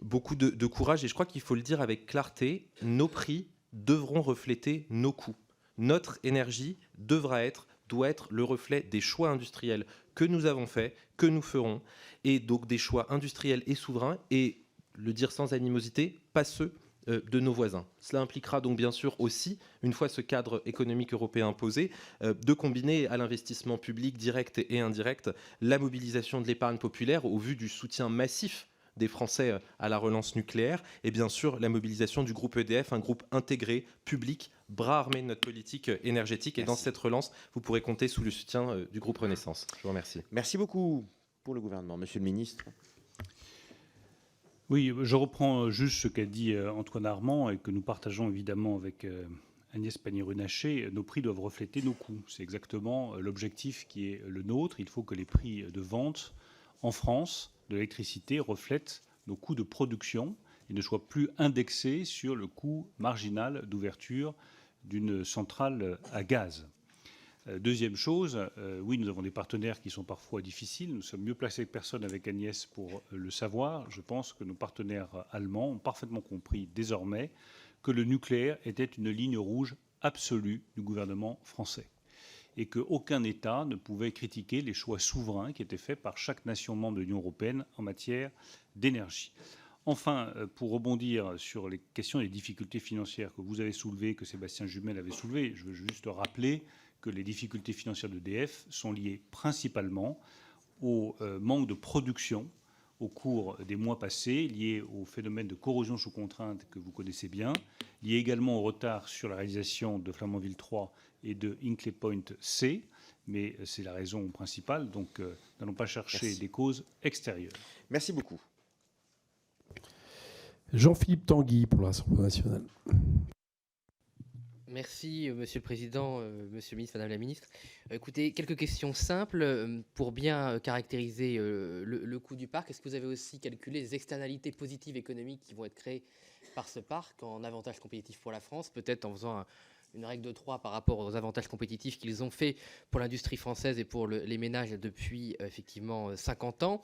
beaucoup de courage, et je crois qu'il faut le dire avec clarté, nos prix devront refléter nos coûts. Notre énergie doit être le reflet des choix industriels que nous avons faits, que nous ferons, et donc des choix industriels et souverains, et le dire sans animosité, pas ceux de nos voisins. Cela impliquera donc bien sûr aussi, une fois ce cadre économique européen posé, de combiner à l'investissement public direct et indirect la mobilisation de l'épargne populaire au vu du soutien massif des Français à la relance nucléaire et bien sûr la mobilisation du groupe EDF, un groupe intégré, public, bras armé de notre politique énergétique. Merci. Et dans cette relance, vous pourrez compter sous le soutien du groupe Renaissance. Je vous remercie. Merci beaucoup pour le gouvernement. Monsieur le ministre. Oui, je reprends juste ce qu'a dit Antoine Armand et que nous partageons évidemment avec Agnès Pannier-Runacher. Nos prix doivent refléter nos coûts. C'est exactement l'objectif qui est le nôtre. Il faut que les prix de vente en France de l'électricité reflètent nos coûts de production et ne soient plus indexés sur le coût marginal d'ouverture d'une centrale à gaz. Deuxième chose, oui, nous avons des partenaires qui sont parfois difficiles. Nous sommes mieux placés que personne avec Agnès pour le savoir. Je pense que nos partenaires allemands ont parfaitement compris désormais que le nucléaire était une ligne rouge absolue du gouvernement français et qu'aucun État ne pouvait critiquer les choix souverains qui étaient faits par chaque nation membre de l'Union européenne en matière d'énergie. Enfin, pour rebondir sur les questions des difficultés financières que vous avez soulevées, que Sébastien Jumel avait soulevées, je veux juste rappeler que les difficultés financières d'EDF sont liées principalement au manque de production au cours des mois passés, lié au phénomène de corrosion sous contrainte que vous connaissez bien, lié également au retard sur la réalisation de Flamanville 3 et de Hinkley Point C, mais c'est la raison principale, donc n'allons pas chercher des causes extérieures. Merci beaucoup. Jean-Philippe Tanguy pour l'Assemblée nationale. Merci, Monsieur le Président, Monsieur le Ministre, Madame la Ministre. Écoutez, quelques questions simples pour bien caractériser le coût du parc. Est-ce que vous avez aussi calculé les externalités positives économiques qui vont être créées par ce parc en avantage compétitif pour la France, peut-être en faisant une règle de 3 par rapport aux avantages compétitifs qu'ils ont fait pour l'industrie française et pour les ménages depuis effectivement 50 ans.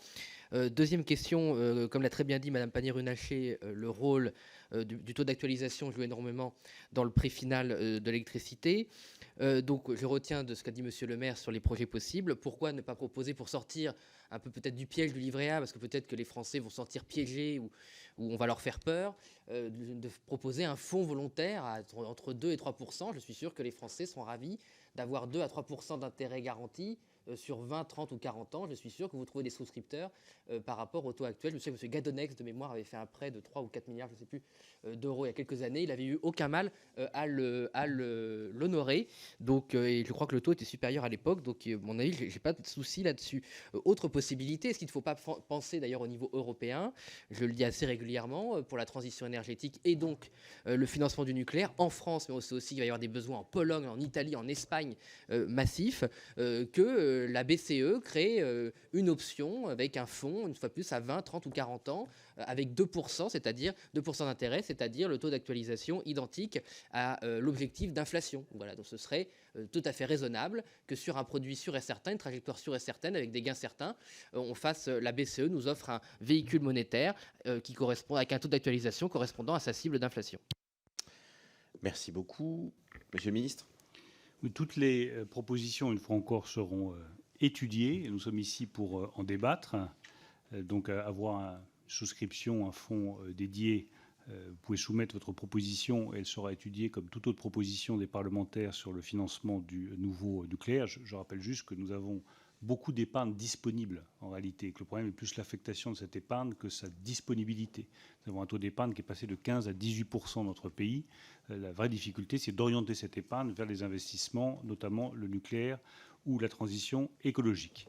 Deuxième question, comme l'a très bien dit Madame Pannier-Runacher, le rôle du taux d'actualisation joue énormément dans le prix final de l'électricité. Donc je retiens de ce qu'a dit Monsieur le maire sur les projets possibles. Pourquoi ne pas proposer, pour sortir un peu peut-être du piège du livret A, parce que peut-être que les Français vont sortir piégés ou on va leur faire peur, de proposer un fonds volontaire entre 2 et 3%. Je suis sûr que les Français seront ravis d'avoir 2 à 3% d'intérêt garanti sur 20, 30 ou 40 ans. Je suis sûr que vous trouvez des souscripteurs par rapport au taux actuel. Je sais que M. Gadonex, de mémoire, avait fait un prêt de 3 ou 4 milliards, je ne sais plus, d'euros il y a quelques années. Il n'avait eu aucun mal à l'honorer. Donc, et je crois que le taux était supérieur à l'époque. Donc, à mon avis, je n'ai pas de souci là-dessus. Autre possibilité, est-ce qu'il ne faut pas penser d'ailleurs au niveau européen, je le dis assez régulièrement, pour la transition énergétique et donc le financement du nucléaire en France, mais aussi il va y avoir des besoins en Pologne, en Italie, en Espagne massifs, que la BCE crée une option avec un fonds, une fois plus, à 20, 30 ou 40 ans, avec 2%, c'est-à-dire 2% d'intérêt, c'est-à-dire le taux d'actualisation identique à l'objectif d'inflation. Voilà, donc ce serait tout à fait raisonnable que sur un produit sûr et certain, une trajectoire sûre et certaine, avec des gains certains, la BCE nous offre un véhicule monétaire qui correspond avec un taux d'actualisation correspondant à sa cible d'inflation. Merci beaucoup. Monsieur le ministre. Toutes les propositions, une fois encore, seront étudiées. Nous sommes ici pour en débattre. Donc, avoir une souscription, un fonds dédié, vous pouvez soumettre votre proposition et elle sera étudiée comme toute autre proposition des parlementaires sur le financement du nouveau nucléaire. Je rappelle juste que nous avons beaucoup d'épargne disponible en réalité, que le problème est plus l'affectation de cette épargne que sa disponibilité. Nous avons un taux d'épargne qui est passé de 15 à 18% dans notre pays. La vraie difficulté, c'est d'orienter cette épargne vers les investissements, notamment le nucléaire ou la transition écologique.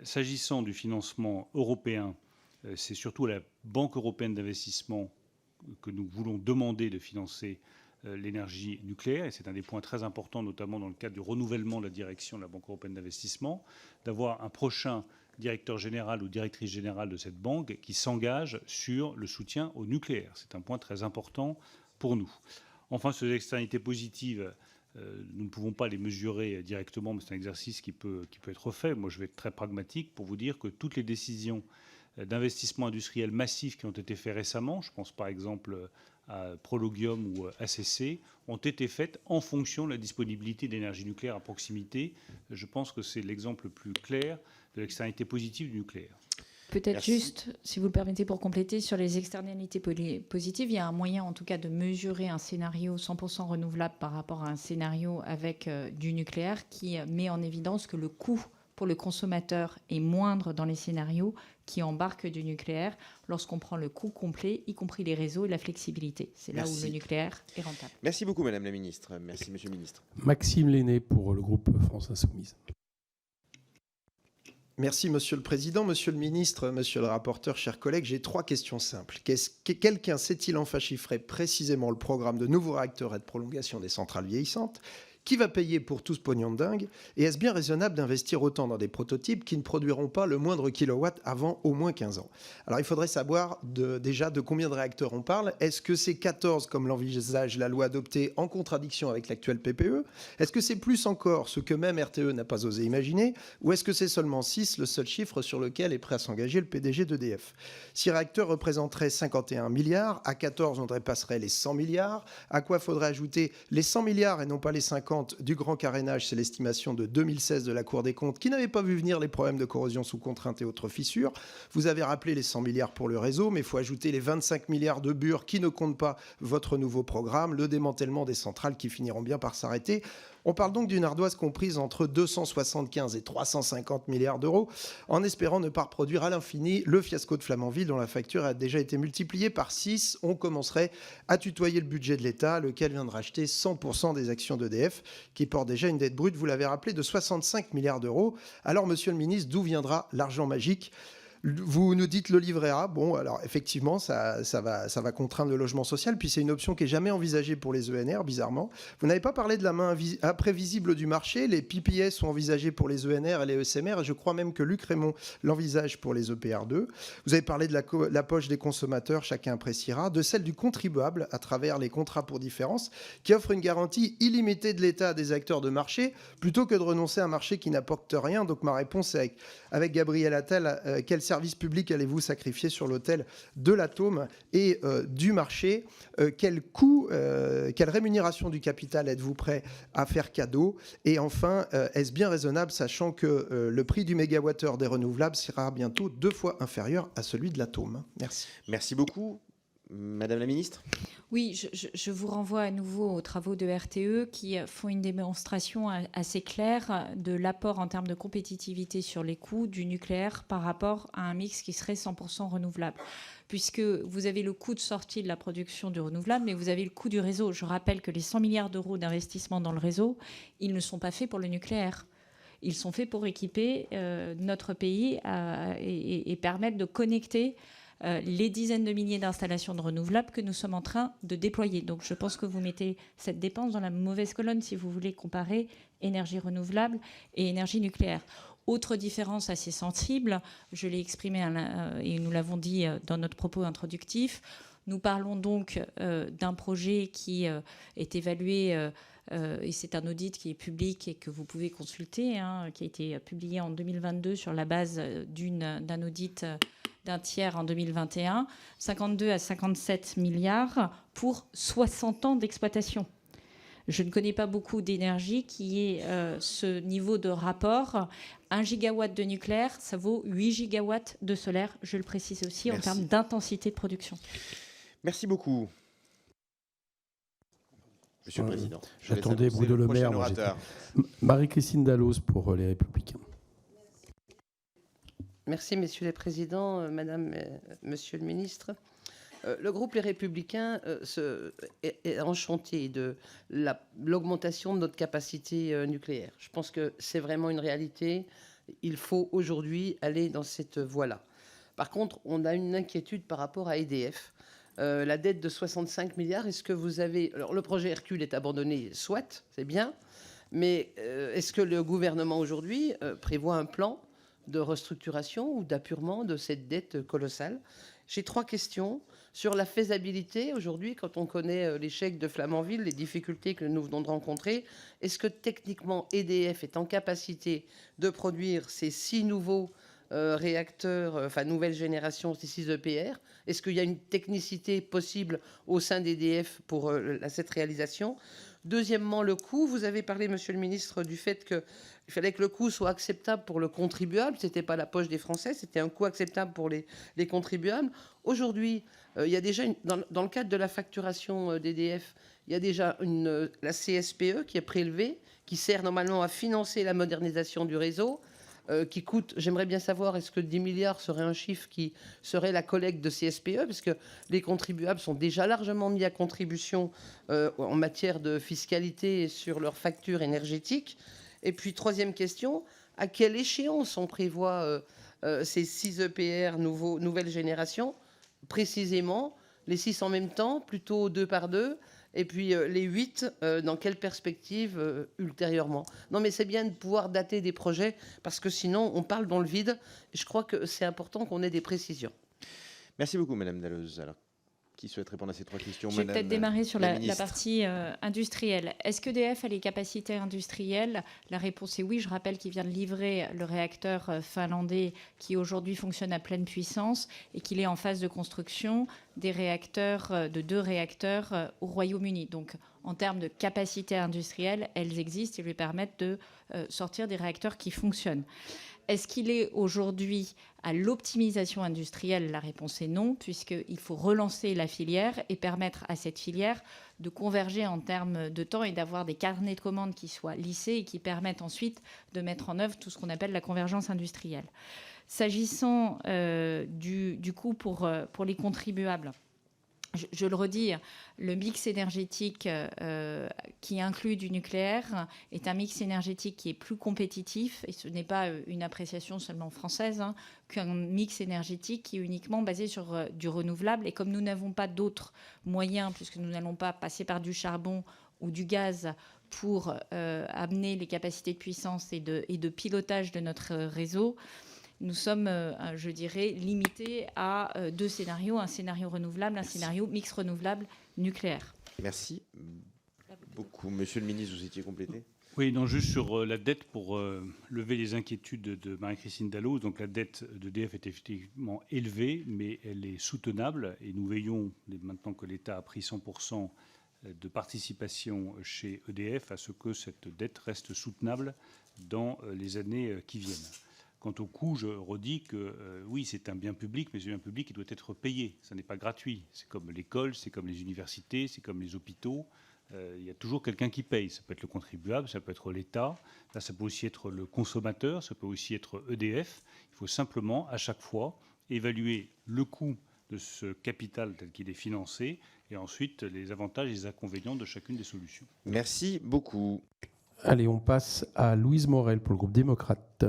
S'agissant du financement européen, c'est surtout à la Banque européenne d'investissement que nous voulons demander de financer l'énergie nucléaire, et c'est un des points très importants, notamment dans le cadre du renouvellement de la direction de la Banque européenne d'investissement, d'avoir un prochain directeur général ou directrice générale de cette banque qui s'engage sur le soutien au nucléaire. C'est un point très important pour nous. Enfin, sur les externalités positives, nous ne pouvons pas les mesurer directement, mais c'est un exercice qui peut être fait. Moi, je vais être très pragmatique pour vous dire que toutes les décisions d'investissement industriel massifs qui ont été faits récemment, je pense par exemple à Prologium ou ACC, ont été faites en fonction de la disponibilité d'énergie nucléaire à proximité. Je pense que c'est l'exemple le plus clair de l'externalité positive du nucléaire. Peut-être juste, si vous le permettez, pour compléter, sur les externalités positives, il y a un moyen en tout cas de mesurer un scénario 100% renouvelable par rapport à un scénario avec du nucléaire qui met en évidence que le coût pour le consommateur est moindre dans les scénarios qui embarquent du nucléaire lorsqu'on prend le coût complet, y compris les réseaux et la flexibilité. C'est là où le nucléaire est rentable. Merci beaucoup, Madame la Ministre. Merci, Monsieur le Ministre. Maxime Lenné pour le groupe France Insoumise. Merci, Monsieur le Président. Monsieur le Ministre, Monsieur le rapporteur, chers collègues, j'ai 3 questions simples. Quelqu'un sait-il enfin chiffrer précisément le programme de nouveaux réacteurs et de prolongation des centrales vieillissantes ? Qui va payer pour tout ce pognon de dingue? Et est-ce bien raisonnable d'investir autant dans des prototypes qui ne produiront pas le moindre kilowatt avant au moins 15 ans? Alors il faudrait savoir déjà de combien de réacteurs on parle. Est-ce que c'est 14 comme l'envisage la loi adoptée en contradiction avec l'actuel PPE? Est-ce que c'est plus encore ce que même RTE n'a pas osé imaginer? Ou est-ce que c'est seulement 6, le seul chiffre sur lequel est prêt à s'engager le PDG d'EDF? 6 réacteurs représenteraient 51 milliards. À 14, on dépasserait les 100 milliards. À quoi faudrait ajouter les 100 milliards et non pas les 50 du grand carénage? C'est l'estimation de 2016 de la Cour des comptes qui n'avait pas vu venir les problèmes de corrosion sous contrainte et autres fissures. Vous avez rappelé les 100 milliards pour le réseau, mais il faut ajouter les 25 milliards de bure qui ne comptent pas votre nouveau programme, le démantèlement des centrales qui finiront bien par s'arrêter. On parle donc d'une ardoise comprise entre 275 et 350 milliards d'euros, en espérant ne pas reproduire à l'infini le fiasco de Flamanville dont la facture a déjà été multipliée par 6. On commencerait à tutoyer le budget de l'État, lequel vient de racheter 100% des actions d'EDF, qui porte déjà une dette brute, vous l'avez rappelé, de 65 milliards d'euros. Alors, Monsieur le Ministre, d'où viendra l'argent magique ? Vous nous dites le livret A. Bon, alors effectivement, ça va contraindre le logement social, puis c'est une option qui n'est jamais envisagée pour les ENR, bizarrement. Vous n'avez pas parlé de la main imprévisible du marché. Les PPS sont envisagés pour les ENR et les ESMR, et je crois même que Luc Rémont l'envisage pour les EPR2. Vous avez parlé de la poche des consommateurs, chacun appréciera, de celle du contribuable à travers les contrats pour différence, qui offre une garantie illimitée de l'État à des acteurs de marché, plutôt que de renoncer à un marché qui n'apporte rien. Donc ma réponse est avec Gabriel Attal, quel service public allez-vous sacrifier sur l'autel de l'atome et du marché? Quel coût, quelle rémunération du capital êtes-vous prêt à faire cadeau? Et enfin, est-ce bien raisonnable, sachant que le prix du mégawattheure des renouvelables sera bientôt 2 fois inférieur à celui de l'atome? Merci. Merci beaucoup. Madame la Ministre. Oui, je vous renvoie à nouveau aux travaux de RTE qui font une démonstration assez claire de l'apport en termes de compétitivité sur les coûts du nucléaire par rapport à un mix qui serait 100% renouvelable. Puisque vous avez le coût de sortie de la production du renouvelable, mais vous avez le coût du réseau. Je rappelle que les 100 milliards d'euros d'investissement dans le réseau, ils ne sont pas faits pour le nucléaire. Ils sont faits pour équiper notre pays et permettre de connecter les dizaines de milliers d'installations de renouvelables que nous sommes en train de déployer. Donc je pense que vous mettez cette dépense dans la mauvaise colonne si vous voulez comparer énergie renouvelable et énergie nucléaire. Autre différence assez sensible, je l'ai exprimé et nous l'avons dit dans notre propos introductif, nous parlons donc d'un projet qui est évalué, et c'est un audit qui est public et que vous pouvez consulter, qui a été publié en 2022 sur la base d'un audit d'un tiers en 2021, 52 à 57 milliards pour 60 ans d'exploitation. Je ne connais pas beaucoup d'énergie qui ait ce niveau de rapport. 1 gigawatt de nucléaire, ça vaut 8 gigawatts de solaire, je le précise aussi. Merci. En termes d'intensité de production. Merci beaucoup. Monsieur le Président. J'attendais Bruno Le Maire. Marie-Christine Dalloz pour Les Républicains. Merci, Messieurs les Présidents, Madame, Monsieur le Ministre. Le groupe Les Républicains est enchanté de l'augmentation de notre capacité nucléaire. Je pense que c'est vraiment une réalité. Il faut aujourd'hui aller dans cette voie-là. Par contre, on a une inquiétude par rapport à EDF. La dette de 65 milliards, est-ce que vous avez... Alors, le projet Hercule est abandonné, soit, c'est bien, mais est-ce que le gouvernement aujourd'hui prévoit un plan de restructuration ou d'apurement de cette dette colossale? J'ai 3 questions. Sur la faisabilité, aujourd'hui, quand on connaît l'échec de Flamanville, les difficultés que nous venons de rencontrer, est-ce que techniquement EDF est en capacité de produire ces 6 nouveaux réacteurs, enfin nouvelle génération, ces 6 EPR? Est-ce qu'il y a une technicité possible au sein d'EDF pour cette réalisation? Deuxièmement, le coût. Vous avez parlé, Monsieur le Ministre, du fait qu'il fallait que le coût soit acceptable pour le contribuable. Ce n'était pas la poche des Français, c'était un coût acceptable pour les contribuables. Aujourd'hui, il y a déjà, dans le cadre de la facturation d'EDF, il y a déjà la CSPE qui est prélevée, qui sert normalement à financer la modernisation du réseau, qui coûte, j'aimerais bien savoir, est-ce que 10 milliards serait un chiffre qui serait la collecte de CSPE, parce que les contribuables sont déjà largement mis à contribution en matière de fiscalité sur leurs factures énergétiques. Et puis, troisième question, à quelle échéance on prévoit ces 6 EPR nouvelle génération, précisément, les 6 en même temps, plutôt 2 par 2, et puis les 8, dans quelle perspective ultérieurement? Non, mais c'est bien de pouvoir dater des projets, parce que sinon, on parle dans le vide. Et je crois que c'est important qu'on ait des précisions. Merci beaucoup, Madame Dalloz. Alors, qui souhaite répondre à ces 3 questions? Je vais peut-être démarrer sur la partie industrielle. Est-ce qu'EDF a les capacités industrielles? La réponse est oui. Je rappelle qu'il vient de livrer le réacteur finlandais qui aujourd'hui fonctionne à pleine puissance et qu'il est en phase de construction des réacteurs, de 2 réacteurs au Royaume-Uni. Donc, en termes de capacité industrielle, elles existent et lui permettent de sortir des réacteurs qui fonctionnent. Est-ce qu'il est aujourd'hui à l'optimisation industrielle? La réponse est non, puisqu'il faut relancer la filière et permettre à cette filière de converger en termes de temps et d'avoir des carnets de commandes qui soient lissés et qui permettent ensuite de mettre en œuvre tout ce qu'on appelle la convergence industrielle. S'agissant du coût pour les contribuables, je le redis, le mix énergétique qui inclut du nucléaire est un mix énergétique qui est plus compétitif, et ce n'est pas une appréciation seulement française, qu'un mix énergétique qui est uniquement basé sur du renouvelable. Et comme nous n'avons pas d'autres moyens, puisque nous n'allons pas passer par du charbon ou du gaz pour amener les capacités de puissance et de pilotage de notre réseau, nous sommes, je dirais, limités à 2 scénarios, un scénario renouvelable, un scénario mix renouvelable nucléaire. Merci beaucoup. Monsieur le ministre, vous étiez complété? Oui, non, juste sur la dette pour lever les inquiétudes de Marie-Christine Dalloz. Donc la dette d'EDF est effectivement élevée, mais elle est soutenable. Et nous veillons, maintenant que l'État a pris 100% de participation chez EDF, à ce que cette dette reste soutenable dans les années qui viennent. Quant au coût, je redis que oui, c'est un bien public, mais ce bien public, il doit être payé. Ça n'est pas gratuit. C'est comme l'école, c'est comme les universités, c'est comme les hôpitaux. Il y a toujours quelqu'un qui paye. Ça peut être le contribuable, ça peut être l'État. Là, ça peut aussi être le consommateur, ça peut aussi être EDF. Il faut simplement, à chaque fois, évaluer le coût de ce capital tel qu'il est financé et ensuite les avantages et les inconvénients de chacune des solutions. Merci beaucoup. Allez, on passe à Louise Morel pour le groupe démocrate.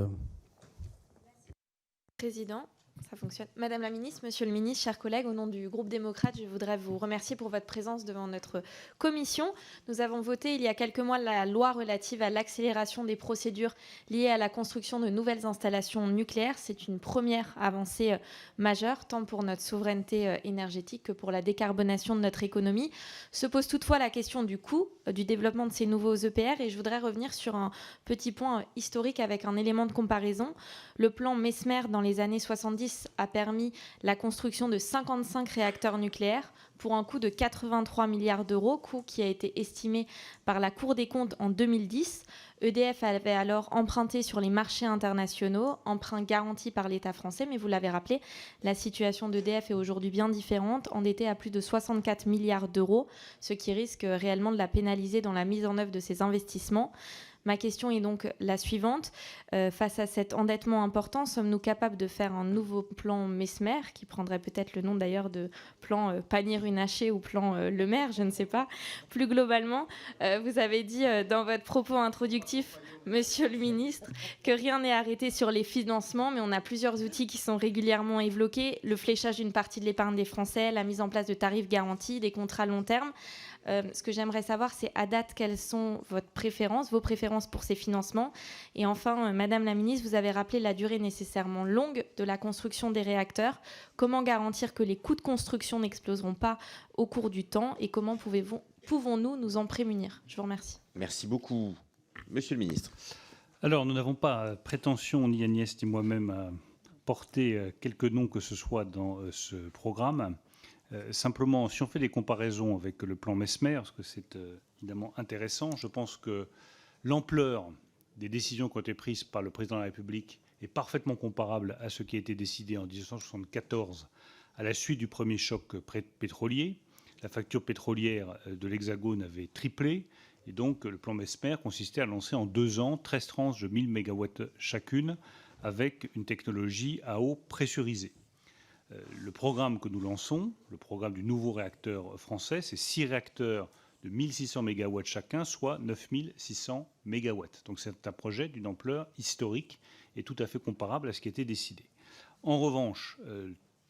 Président, ça fonctionne. Madame la ministre, monsieur le ministre, chers collègues, au nom du groupe démocrate, je voudrais vous remercier pour votre présence devant notre commission. Nous avons voté il y a quelques mois la loi relative à l'accélération des procédures liées à la construction de nouvelles installations nucléaires. C'est une première avancée majeure, tant pour notre souveraineté énergétique que pour la décarbonation de notre économie. Se pose toutefois la question du coût du développement de ces nouveaux EPR et je voudrais revenir sur un petit point historique avec un élément de comparaison. Le plan Messmer dans les années 70 a permis la construction de 55 réacteurs nucléaires pour un coût de 83 milliards d'euros, coût qui a été estimé par la Cour des comptes en 2010. EDF avait alors emprunté sur les marchés internationaux, emprunt garanti par l'État français, mais vous l'avez rappelé, la situation d'EDF est aujourd'hui bien différente, endettée à plus de 64 milliards d'euros, ce qui risque réellement de la pénaliser dans la mise en œuvre de ses investissements. Ma question est donc la suivante. Face à cet endettement important, sommes-nous capables de faire un nouveau plan Messmer, qui prendrait peut-être le nom d'ailleurs de plan Pannier-Runacher ou plan Le Maire, je ne sais pas. Plus globalement, vous avez dit dans votre propos introductif, Monsieur le ministre, que rien n'est arrêté sur les financements, mais on a plusieurs outils qui sont régulièrement évoqués. Le fléchage d'une partie de l'épargne des Français, la mise en place de tarifs garantis, des contrats long terme. Ce que j'aimerais savoir, c'est à date, quelles sont vos préférences pour ces financements. Et enfin, Madame la ministre, vous avez rappelé la durée nécessairement longue de la construction des réacteurs. Comment garantir que les coûts de construction n'exploseront pas au cours du temps et comment pouvons-nous nous en prémunir? Je vous remercie. Merci beaucoup. Monsieur le ministre. Alors, nous n'avons pas prétention, ni Agnès ni moi-même, à porter quelque nom que ce soit dans ce programme. Simplement, si on fait des comparaisons avec le plan Messmer, parce que c'est évidemment intéressant, je pense que l'ampleur des décisions qui ont été prises par le président de la République est parfaitement comparable à ce qui a été décidé en 1974 à la suite du premier choc pétrolier. La facture pétrolière de l'Hexagone avait triplé et donc le plan Messmer consistait à lancer en 2 ans 13 tranches de 1000 MW chacune avec une technologie à eau pressurisée. Le programme que nous lançons, le programme du nouveau réacteur français, c'est 6 réacteurs de 1600 MW chacun, soit 9600 MW. Donc c'est un projet d'une ampleur historique et tout à fait comparable à ce qui a été décidé. En revanche,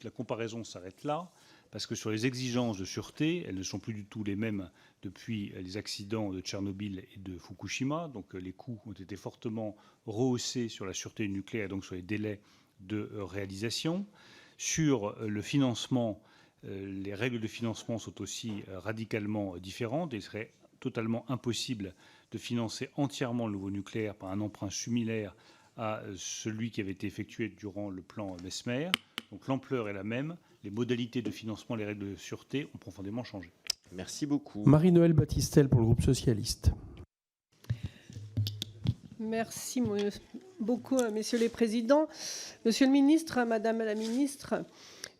la comparaison s'arrête là, parce que sur les exigences de sûreté, elles ne sont plus du tout les mêmes depuis les accidents de Tchernobyl et de Fukushima. Donc les coûts ont été fortement rehaussés sur la sûreté nucléaire et donc sur les délais de réalisation. Sur le financement, les règles de financement sont aussi radicalement différentes. Il serait totalement impossible de financer entièrement le nouveau nucléaire par un emprunt similaire à celui qui avait été effectué durant le plan Messmer. Donc l'ampleur est la même. Les modalités de financement, les règles de sûreté ont profondément changé. Merci beaucoup. Marie-Noëlle Battistel pour le groupe socialiste. Merci beaucoup, messieurs les présidents. Monsieur le ministre, madame la ministre,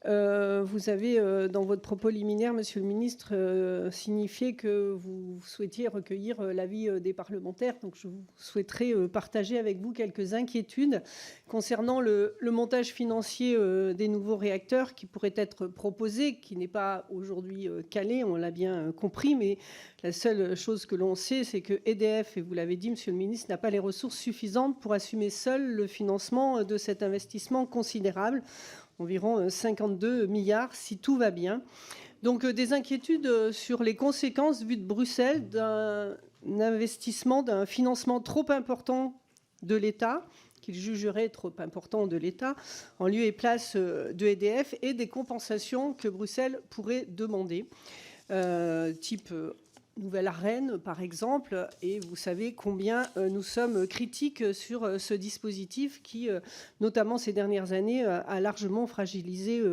vous avez, dans votre propos liminaire, monsieur le ministre, signifié que vous souhaitiez recueillir l'avis des parlementaires. Donc, je souhaiterais partager avec vous quelques inquiétudes concernant le montage financier des nouveaux réacteurs qui pourraient être proposés, qui n'est pas aujourd'hui calé, on l'a bien compris, mais la seule chose que l'on sait, c'est que EDF, et vous l'avez dit, monsieur le ministre, n'a pas les ressources suffisantes pour assumer seul le financement de cet investissement considérable, environ 52 milliards si tout va bien. Donc des inquiétudes sur les conséquences vues de Bruxelles d'un investissement, d'un financement trop important de l'État, qu'il jugerait trop important de l'État, en lieu et place de EDF, et des compensations que Bruxelles pourrait demander, type Nouvelle Arène, par exemple, et vous savez combien nous sommes critiques sur ce dispositif qui, notamment ces dernières années, a largement fragilisé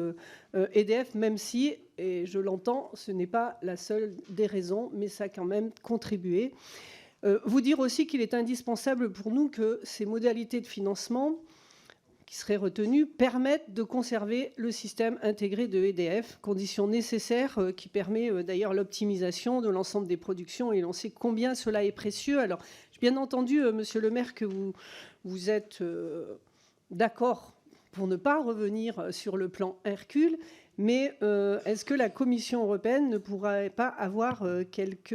EDF, même si, et je l'entends, ce n'est pas la seule des raisons, mais ça a quand même contribué. Vous dire aussi qu'il est indispensable pour nous que ces modalités de financement qui seraient retenues permettent de conserver le système intégré de EDF, condition nécessaire qui permet d'ailleurs l'optimisation de l'ensemble des productions, et l'on sait combien cela est précieux. Alors, j'ai bien entendu, monsieur le maire, que vous êtes d'accord pour ne pas revenir sur le plan Hercule, mais est-ce que la Commission européenne ne pourrait pas avoir quelques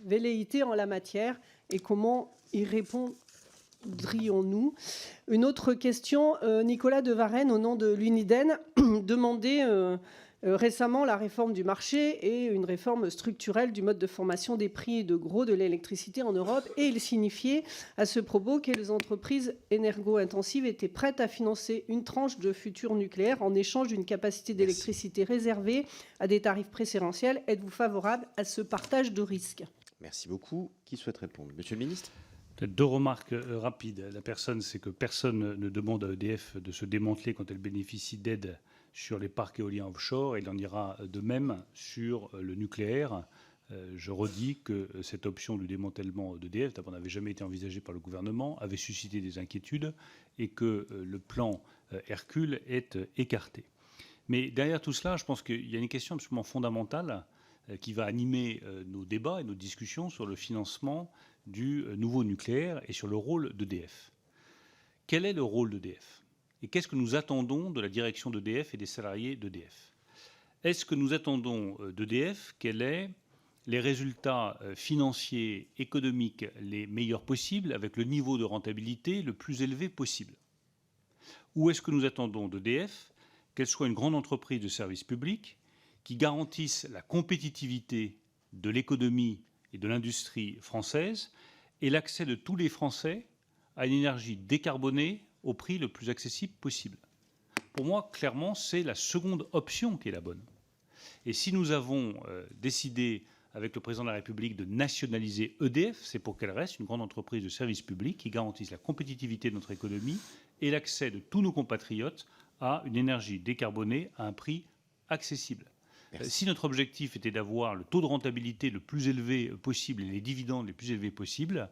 velléités en la matière, et comment y répondrions-nous? Une autre question, Nicolas de Varenne, au nom de l'Uniden, demandait récemment la réforme du marché et une réforme structurelle du mode de formation des prix de gros de l'électricité en Europe, et il signifiait à ce propos que les entreprises énergo-intensives étaient prêtes à financer une tranche de futur nucléaire en échange d'une capacité d'électricité réservée à des tarifs préférentiels. Êtes-vous favorable à ce partage de risques? Merci beaucoup. Qui souhaite répondre? Monsieur le ministre. Peut-être 2 remarques rapides. La personne, c'est que personne ne demande à EDF de se démanteler quand elle bénéficie d'aide sur les parcs éoliens offshore, et il en ira de même sur le nucléaire. Je redis que cette option du démantèlement d'EDF, d'abord, n'avait jamais été envisagée par le gouvernement, avait suscité des inquiétudes, et que le plan Hercule est écarté. Mais derrière tout cela, je pense qu'il y a une question absolument fondamentale, qui va animer nos débats et nos discussions sur le financement du nouveau nucléaire et sur le rôle d'EDF. Quel est le rôle d'EDF? Et qu'est-ce que nous attendons de la direction d'EDF et des salariés d'EDF? Est-ce que nous attendons d'EDF quels sont les résultats financiers, économiques les meilleurs possibles, avec le niveau de rentabilité le plus élevé possible? Ou est-ce que nous attendons d'EDF qu'elle soit une grande entreprise de service public qui garantisse la compétitivité de l'économie et de l'industrie française et l'accès de tous les Français à une énergie décarbonée au prix le plus accessible possible? Pour moi, clairement, c'est la seconde option qui est la bonne. Et si nous avons décidé, avec le président de la République, de nationaliser EDF, c'est pour qu'elle reste une grande entreprise de service public qui garantisse la compétitivité de notre économie et l'accès de tous nos compatriotes à une énergie décarbonée à un prix accessible. Si notre objectif était d'avoir le taux de rentabilité le plus élevé possible et les dividendes les plus élevés possibles,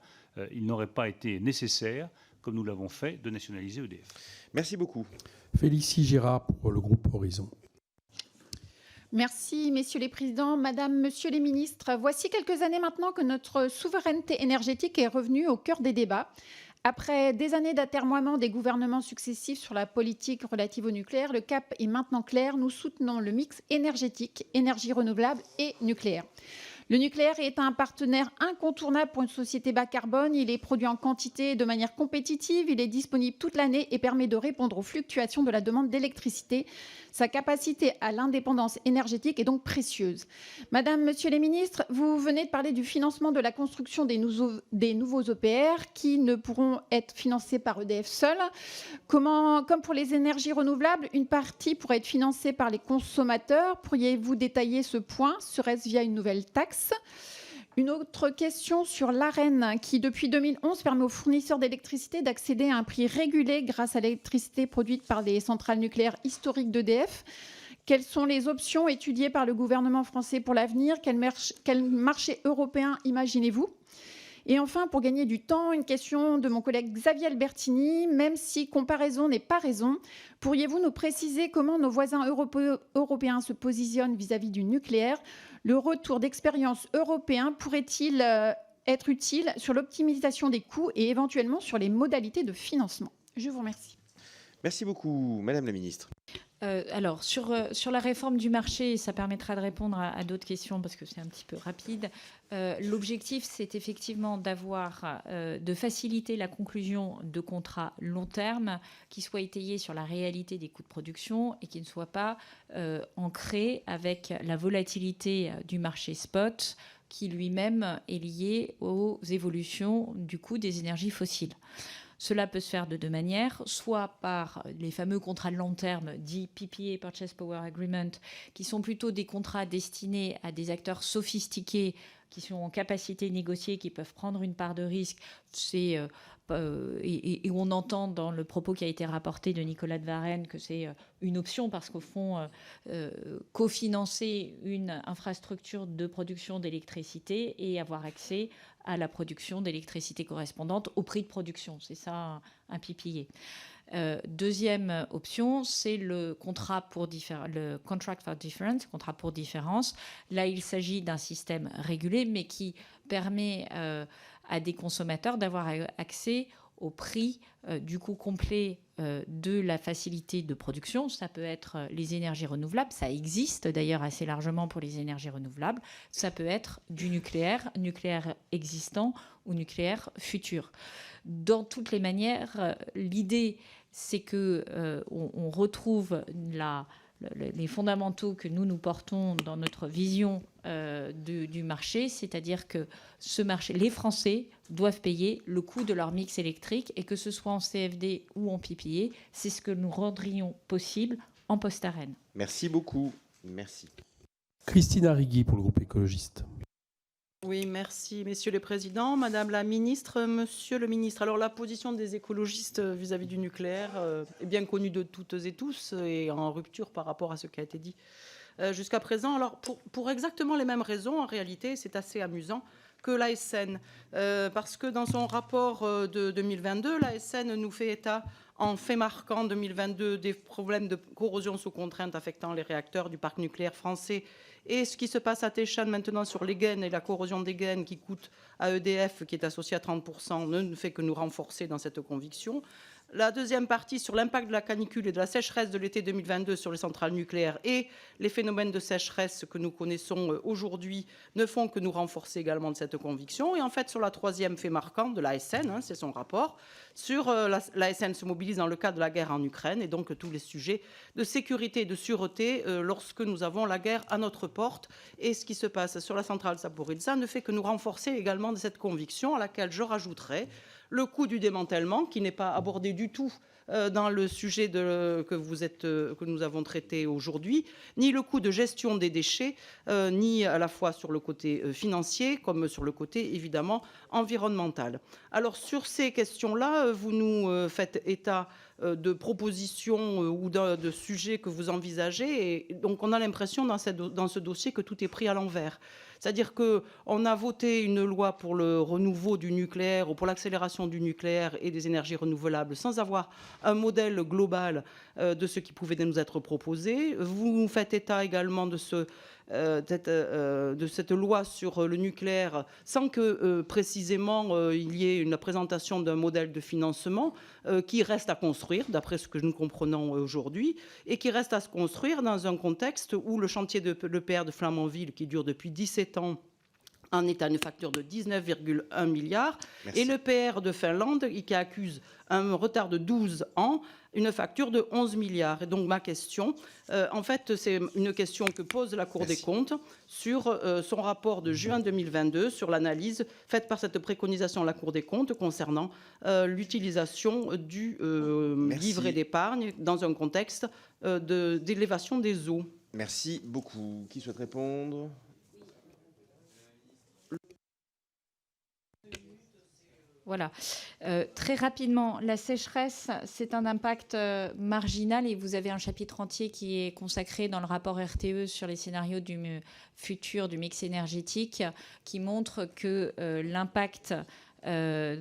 il n'aurait pas été nécessaire, comme nous l'avons fait, de nationaliser EDF. Merci beaucoup. Félicie Gérard pour le groupe Horizon. Merci, messieurs les présidents, madame, monsieur les ministres. Voici quelques années maintenant que notre souveraineté énergétique est revenue au cœur des débats. Après des années d'atermoiement des gouvernements successifs sur la politique relative au nucléaire, le cap est maintenant clair. Nous soutenons le mix énergétique, énergie renouvelable et nucléaire. Le nucléaire est un partenaire incontournable pour une société bas carbone. Il est produit en quantité et de manière compétitive. Il est disponible toute l'année et permet de répondre aux fluctuations de la demande d'électricité. Sa capacité à l'indépendance énergétique est donc précieuse. Madame, monsieur les ministres, vous venez de parler du financement de la construction des nouveaux EPR qui ne pourront être financés par EDF seul. Comme pour les énergies renouvelables, une partie pourrait être financée par les consommateurs. Pourriez-vous détailler ce point? Serait-ce via une nouvelle taxe? Une autre question sur l'Arenh qui, depuis 2011, permet aux fournisseurs d'électricité d'accéder à un prix régulé grâce à l'électricité produite par les centrales nucléaires historiques d'EDF. Quelles sont les options étudiées par le gouvernement français pour l'avenir? Quel marché européen imaginez-vous? Et enfin, pour gagner du temps, une question de mon collègue Xavier Albertini. Même si comparaison n'est pas raison, pourriez-vous nous préciser comment nos voisins européens se positionnent vis-à-vis du nucléaire? Le retour d'expérience européen pourrait-il être utile sur l'optimisation des coûts et éventuellement sur les modalités de financement? Je vous remercie. Merci beaucoup, Madame la Ministre. Alors, sur la réforme du marché, ça permettra de répondre à d'autres questions parce que c'est un petit peu rapide. L'objectif, c'est effectivement de faciliter la conclusion de contrats long terme qui soient étayés sur la réalité des coûts de production et qui ne soient pas ancrés avec la volatilité du marché spot qui lui-même est lié aux évolutions du coût des énergies fossiles. Cela peut se faire de deux manières, soit par les fameux contrats de long terme, dits PPA, Purchase Power Agreement, qui sont plutôt des contrats destinés à des acteurs sophistiqués qui sont en capacité de négocier, qui peuvent prendre une part de risque. Et on entend dans le propos qui a été rapporté de Nicolas de Varenne que c'est une option parce qu'au fond, cofinancer une infrastructure de production d'électricité et avoir accès à la production d'électricité correspondante au prix de production. C'est ça un PPA. Deuxième option, c'est le contrat le Contract for Difference, contrat pour différence. Là, il s'agit d'un système régulé, mais qui permet à des consommateurs d'avoir accès au prix du coût complet de la facilité de production. Ça peut être les énergies renouvelables. Ça existe d'ailleurs assez largement pour les énergies renouvelables. Ça peut être du nucléaire existant ou nucléaire futur. Dans toutes les manières, l'idée, c'est que on retrouve les fondamentaux que nous portons dans notre vision du marché, c'est-à-dire que ce marché, les Français doivent payer le coût de leur mix électrique et que ce soit en CFD ou en PPA, c'est ce que nous rendrions possible en post-Arenh. Merci beaucoup. Merci. Christine Arrigui pour le groupe écologiste. Oui, merci, messieurs les présidents, madame la ministre, monsieur le ministre. Alors, la position des écologistes vis-à-vis du nucléaire est bien connue de toutes et tous et en rupture par rapport à ce qui a été dit jusqu'à présent. Alors, pour exactement les mêmes raisons, en réalité, c'est assez amusant que l'ASN, parce que dans son rapport de 2022, l'ASN nous fait état En fait marquant 2022, des problèmes de corrosion sous contrainte affectant les réacteurs du parc nucléaire français. Et ce qui se passe à Téchan maintenant sur les gaines et la corrosion des gaines qui coûte à EDF, qui est associé à 30%, ne fait que nous renforcer dans cette conviction. La deuxième partie sur l'impact de la canicule et de la sécheresse de l'été 2022 sur les centrales nucléaires et les phénomènes de sécheresse que nous connaissons aujourd'hui ne font que nous renforcer également de cette conviction. Et en fait, sur la troisième fait marquant de l'ASN, c'est son rapport, sur l'ASN se mobilise dans le cadre de la guerre en Ukraine et donc tous les sujets de sécurité et de sûreté lorsque nous avons la guerre à notre porte. Et ce qui se passe sur la centrale Zaporizhzhia ne fait que nous renforcer également de cette conviction à laquelle je rajouterai le coût du démantèlement, qui n'est pas abordé du tout dans le sujet que nous avons traité aujourd'hui, ni le coût de gestion des déchets, ni à la fois sur le côté financier comme sur le côté évidemment environnemental. Alors sur ces questions-là, vous nous faites état de propositions ou de sujets que vous envisagez, et donc on a l'impression dans ce dossier que tout est pris à l'envers. C'est-à-dire qu'on a voté une loi pour le renouveau du nucléaire ou pour l'accélération du nucléaire et des énergies renouvelables sans avoir un modèle global de ce qui pouvait nous être proposé. Vous faites état également de cette loi sur le nucléaire sans que précisément il y ait une présentation d'un modèle de financement qui reste à construire, d'après ce que nous comprenons aujourd'hui, et qui reste à se construire dans un contexte où le chantier de l'EPR de Flamanville, qui dure depuis 17 ans, en est à une facture de 19,1 milliards. Merci. Et l'EPR de Finlande, qui accuse un retard de 12 ans, une facture de 11 milliards. Et donc ma question, en fait, c'est une question que pose la Cour Merci. Des comptes sur son rapport de juin 2022, sur l'analyse faite par cette préconisation de la Cour des comptes concernant l'utilisation du livret d'épargne dans un contexte d'élévation des eaux. Merci beaucoup. Qui souhaite répondre ? Voilà. Très rapidement, la sécheresse, c'est un impact marginal et vous avez un chapitre entier qui est consacré dans le rapport RTE sur les scénarios du futur du mix énergétique qui montre que l'impact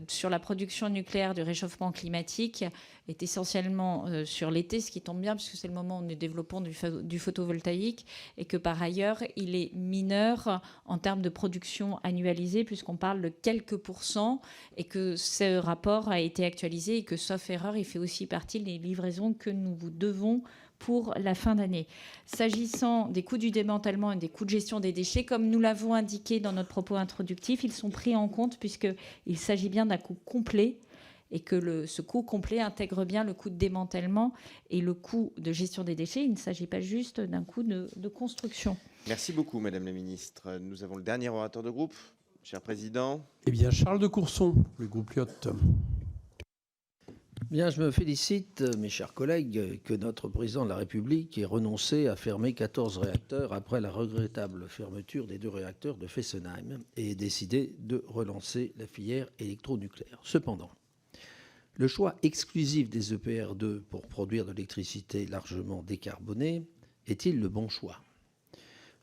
sur la production nucléaire du réchauffement climatique est essentiellement sur l'été, ce qui tombe bien puisque c'est le moment où nous développons du photovoltaïque et que par ailleurs il est mineur en termes de production annualisée puisqu'on parle de quelques pourcents et que ce rapport a été actualisé et que sauf erreur il fait aussi partie des livraisons que nous vous devons pour la fin d'année. S'agissant des coûts du démantèlement et des coûts de gestion des déchets, comme nous l'avons indiqué dans notre propos introductif, ils sont pris en compte puisqu'il s'agit bien d'un coût complet et que ce coût complet intègre bien le coût de démantèlement et le coût de gestion des déchets. Il ne s'agit pas juste d'un coût de construction. Merci beaucoup, Madame la Ministre. Nous avons le dernier orateur de groupe. Cher Président. Eh bien, Charles de Courson, le groupe Lyot. Bien, je me félicite, mes chers collègues, que notre président de la République ait renoncé à fermer 14 réacteurs après la regrettable fermeture des 2 réacteurs de Fessenheim et ait décidé de relancer la filière électronucléaire. Cependant, le choix exclusif des EPR2 pour produire de l'électricité largement décarbonée est-il le bon choix ?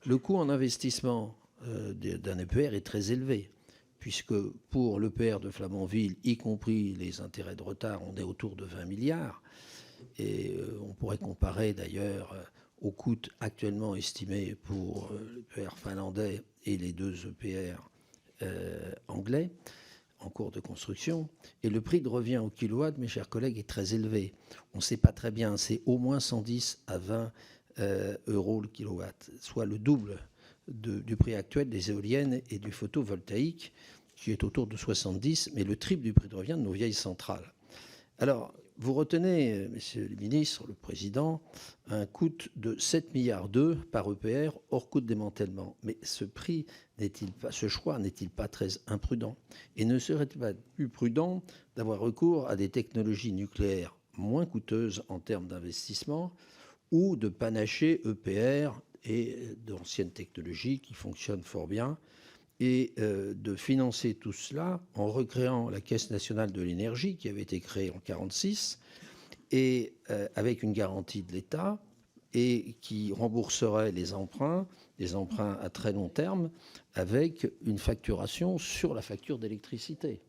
Le coût en investissement d'un EPR est très élevé, puisque pour l'EPR de Flamanville, y compris les intérêts de retard, on est autour de 20 milliards. Et on pourrait comparer d'ailleurs au coût actuellement estimé pour l'EPR finlandais et les 2 EPR anglais en cours de construction. Et le prix de revient au kilowatt, mes chers collègues, est très élevé. On ne sait pas très bien, c'est au moins 110 à 20 euros le kilowatt, soit le double du prix actuel des éoliennes et du photovoltaïque, qui est autour de 70, mais le triple du prix de revient de nos vieilles centrales. Alors, vous retenez, Monsieur le Ministre, le Président, un coût de 7 milliards par EPR, hors coût de démantèlement. Mais ce choix n'est-il pas très imprudent ? Et ne serait-il pas plus prudent d'avoir recours à des technologies nucléaires moins coûteuses en termes d'investissement ou de panacher EPR et d'anciennes technologies qui fonctionnent fort bien, et de financer tout cela en recréant la Caisse nationale de l'énergie qui avait été créée en 1946 et avec une garantie de l'État et qui rembourserait les emprunts à très long terme avec une facturation sur la facture d'électricité.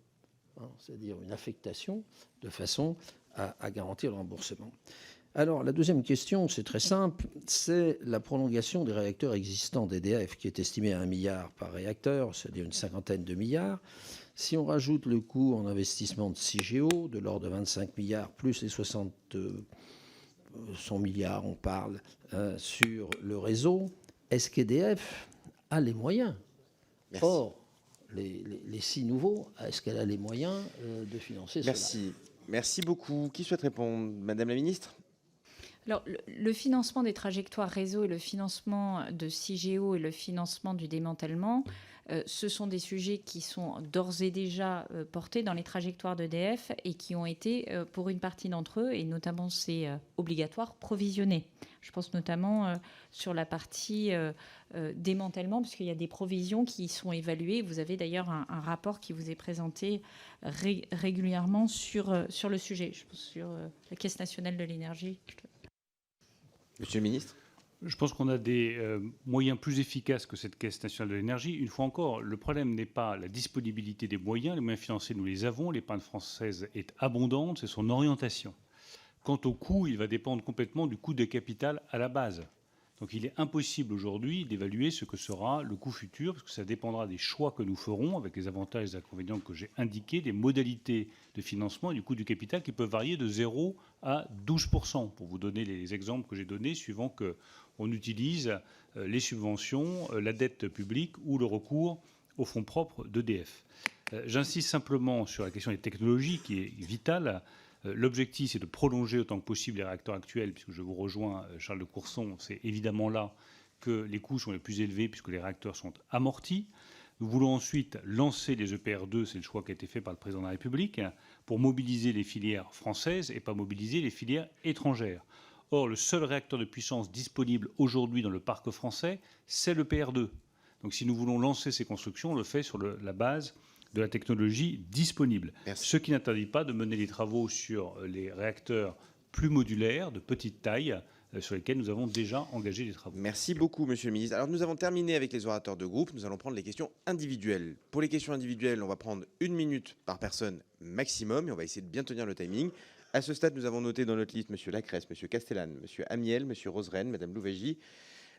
C'est-à-dire une affectation de façon à garantir le remboursement. Alors, la deuxième question, c'est très simple, c'est la prolongation des réacteurs existants d'EDF, qui est estimée à 1 milliard par réacteur, c'est-à-dire une cinquantaine de milliards. Si on rajoute le coût en investissement de CIGEO, de l'ordre de 25 milliards, plus les 100 milliards, on parle, sur le réseau, est-ce qu'EDF a les moyens? Merci. Or, les 6 nouveaux, est-ce qu'elle a les moyens de financer cela? Merci. Merci beaucoup. Qui souhaite répondre? Madame la ministre? Alors, le financement des trajectoires réseau et le financement de CIGEO et le financement du démantèlement, ce sont des sujets qui sont d'ores et déjà portés dans les trajectoires d'EDF et qui ont été, pour une partie d'entre eux, et notamment c'est obligatoire, provisionnés. Je pense notamment sur la partie démantèlement, puisqu'il y a des provisions qui sont évaluées. Vous avez d'ailleurs un rapport qui vous est présenté régulièrement sur le sujet. Je pense sur la Caisse nationale de l'énergie. Monsieur le ministre? Je pense qu'on a des moyens plus efficaces que cette Caisse nationale de l'énergie. Une fois encore, le problème n'est pas la disponibilité des moyens. Les moyens financiers, nous les avons. L'épargne française est abondante. C'est son orientation. Quant au coût, il va dépendre complètement du coût de capital à la base. Donc il est impossible aujourd'hui d'évaluer ce que sera le coût futur, parce que ça dépendra des choix que nous ferons, avec les avantages et les inconvénients que j'ai indiqués, des modalités de financement et du coût du capital qui peuvent varier de 0 à 12%, pour vous donner les exemples que j'ai donnés, suivant qu'on utilise les subventions, la dette publique ou le recours aux fonds propres d'EDF. J'insiste simplement sur la question des technologies, qui est vitale. L'objectif, c'est de prolonger autant que possible les réacteurs actuels, puisque je vous rejoins, Charles de Courson, c'est évidemment là que les coûts sont les plus élevés, puisque les réacteurs sont amortis. Nous voulons ensuite lancer les EPR2, c'est le choix qui a été fait par le Président de la République, pour mobiliser les filières françaises et pas mobiliser les filières étrangères. Or, le seul réacteur de puissance disponible aujourd'hui dans le parc français, c'est le PR2. Donc si nous voulons lancer ces constructions, on le fait sur la base de la technologie disponible. Merci. Ce qui n'interdit pas de mener des travaux sur les réacteurs plus modulaires, de petite taille, sur lesquels nous avons déjà engagé des travaux. Merci beaucoup, monsieur le ministre. Alors, nous avons terminé avec les orateurs de groupe. Nous allons prendre les questions individuelles. Pour les questions individuelles, on va prendre 1 minute par personne maximum et on va essayer de bien tenir le timing. À ce stade, nous avons noté dans notre liste monsieur Lacresse, monsieur Castellane, monsieur Amiel, monsieur Roseren, madame Louwagie,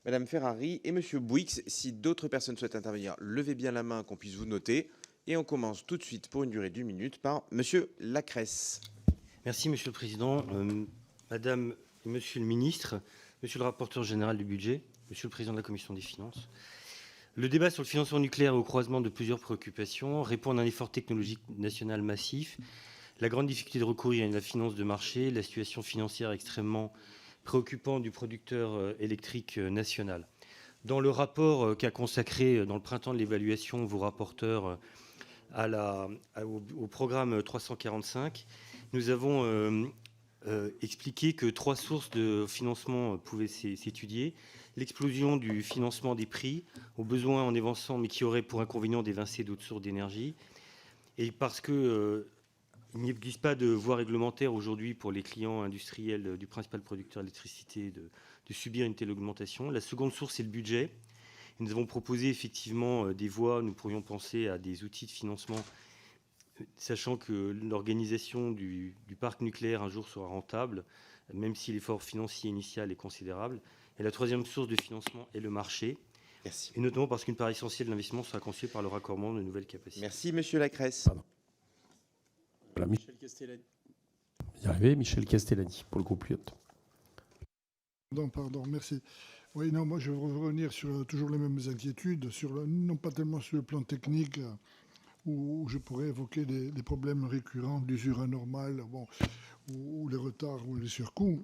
madame Ferrari et monsieur Bouix. Si d'autres personnes souhaitent intervenir, levez bien la main qu'on puisse vous noter. Et on commence tout de suite pour une durée d'1 minute par monsieur Lacresse. Merci Monsieur le Président. Madame et Monsieur le Ministre, Monsieur le rapporteur général du budget, Monsieur le Président de la Commission des Finances. Le débat sur le financement nucléaire est au croisement de plusieurs préoccupations. Répondre à un effort technologique national massif, la grande difficulté de recourir à la finance de marché, la situation financière extrêmement préoccupante du producteur électrique national. Dans le rapport qu'a consacré dans le printemps de l'évaluation vos rapporteurs au programme 345, nous avons expliqué que 3 sources de financement pouvaient s'étudier. L'explosion du financement des prix, aux besoins en évançant, mais qui aurait pour inconvénient d'évincer d'autres sources d'énergie. Et parce que il n'existe pas de voie réglementaire aujourd'hui pour les clients industriels du principal producteur d'électricité de subir une telle augmentation. La seconde source, c'est le budget. Nous avons proposé effectivement des voies, nous pourrions penser à des outils de financement, sachant que l'organisation du parc nucléaire un jour sera rentable, même si l'effort financier initial est considérable. Et la troisième source de financement est le marché. Merci. Et notamment parce qu'une part essentielle de l'investissement sera conçue par le raccordement de nouvelles capacités. Merci monsieur Lacresse. Voilà, Michel Castellani. Y arriver, Michel Castellani pour le groupe Lyot. Pardon, merci. Oui, non, moi je veux revenir sur toujours les mêmes inquiétudes, non pas tellement sur le plan technique, où je pourrais évoquer des problèmes récurrents d'usure anormale, ou les retards ou les surcoûts.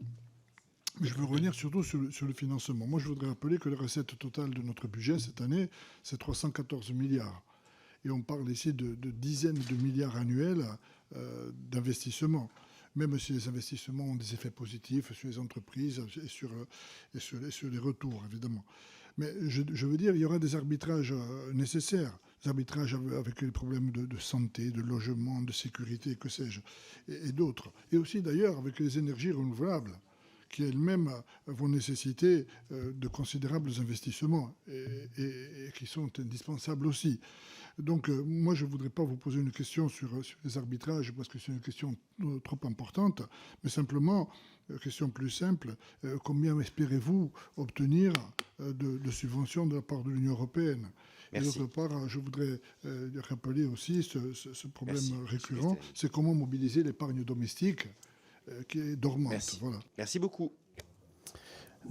Mais je veux revenir surtout sur le financement. Moi, je voudrais rappeler que la recette totale de notre budget cette année, c'est 314 milliards. Et on parle ici de dizaines de milliards annuels d'investissements. Même si les investissements ont des effets positifs sur les entreprises et sur les retours, évidemment. Mais je veux dire, il y aura des arbitrages nécessaires, des arbitrages avec les problèmes de santé, de logement, de sécurité, que sais-je, et d'autres. Et aussi, d'ailleurs, avec les énergies renouvelables, qui elles-mêmes vont nécessiter de considérables investissements et qui sont indispensables aussi. Donc moi, je ne voudrais pas vous poser une question sur les arbitrages parce que c'est une question trop importante, mais simplement, question plus simple, combien espérez-vous obtenir de subventions de la part de l'Union européenne? Merci. Et d'autre part, je voudrais rappeler aussi ce problème Merci, récurrent, c'est comment mobiliser l'épargne domestique qui est dormante. Merci. Voilà. Merci beaucoup.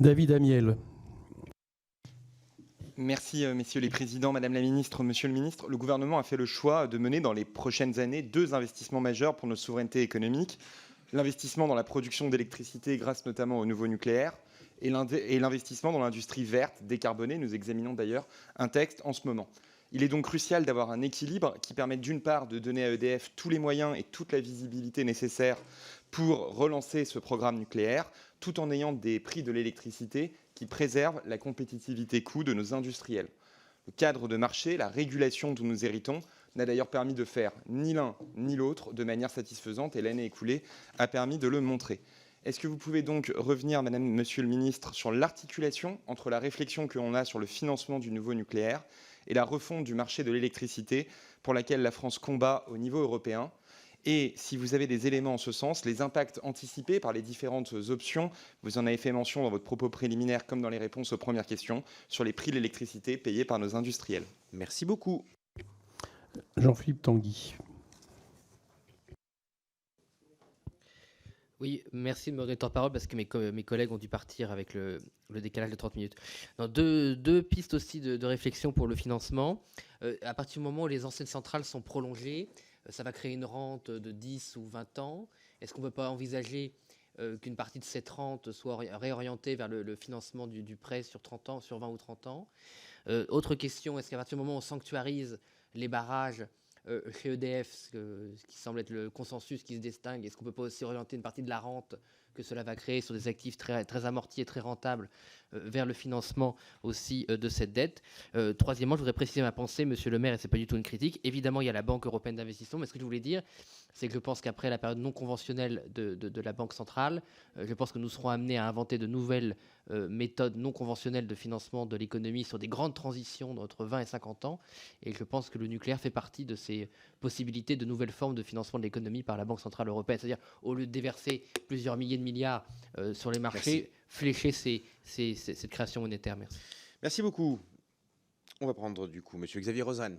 David Amiel. Merci, messieurs les présidents, madame la ministre, monsieur le ministre. Le gouvernement a fait le choix de mener dans les prochaines années 2 investissements majeurs pour nos souverainetés économiques. L'investissement dans la production d'électricité grâce notamment au nouveau nucléaire et l'investissement dans l'industrie verte décarbonée. Nous examinons d'ailleurs un texte en ce moment. Il est donc crucial d'avoir un équilibre qui permette d'une part de donner à EDF tous les moyens et toute la visibilité nécessaire pour relancer ce programme nucléaire, tout en ayant des prix de l'électricité qui préservent la compétitivité coût de nos industriels. Le cadre de marché, la régulation dont nous héritons, n'a d'ailleurs permis de faire ni l'un ni l'autre de manière satisfaisante et l'année écoulée a permis de le montrer. Est-ce que vous pouvez donc revenir, Madame, Monsieur le Ministre, sur l'articulation entre la réflexion que l'on a sur le financement du nouveau nucléaire et la refonte du marché de l'électricité pour laquelle la France combat au niveau européen? Et si vous avez des éléments en ce sens, les impacts anticipés par les différentes options, vous en avez fait mention dans votre propos préliminaire comme dans les réponses aux premières questions, sur les prix de l'électricité payés par nos industriels. Merci beaucoup. Jean-Philippe Tanguy. Oui, merci de me donner temps de parole parce que mes collègues ont dû partir avec le décalage de 30 minutes. Non, deux pistes aussi de réflexion pour le financement. À partir du moment où les anciennes centrales sont prolongées, ça va créer une rente de 10 ou 20 ans. Est-ce qu'on ne peut pas envisager qu'une partie de cette rente soit réorientée vers le financement du prêt sur 30 ans, sur 20 ou 30 ans? Autre question, est-ce qu'à partir du moment où on sanctuarise les barrages chez EDF, ce qui semble être le consensus qui se distingue, est-ce qu'on ne peut pas aussi orienter une partie de la rente que cela va créer sur des actifs très amortis et très rentables vers le financement aussi de cette dette? Troisièmement, je voudrais préciser ma pensée, monsieur le maire, et ce n'est pas du tout une critique. Évidemment, il y a la Banque européenne d'investissement, mais ce que je voulais dire, c'est que je pense qu'après la période non conventionnelle de la Banque centrale, je pense que nous serons amenés à inventer de nouvelles méthodes non conventionnelles de financement de l'économie sur des grandes transitions entre 20 et 50 ans. Et je pense que le nucléaire fait partie de ces possibilités de nouvelles formes de financement de l'économie par la Banque centrale européenne. C'est-à-dire, au lieu de déverser plusieurs milliers de milliards sur les marchés, flécher cette création monétaire. Merci. Merci beaucoup. On va prendre du coup Monsieur Xavier Rozanne.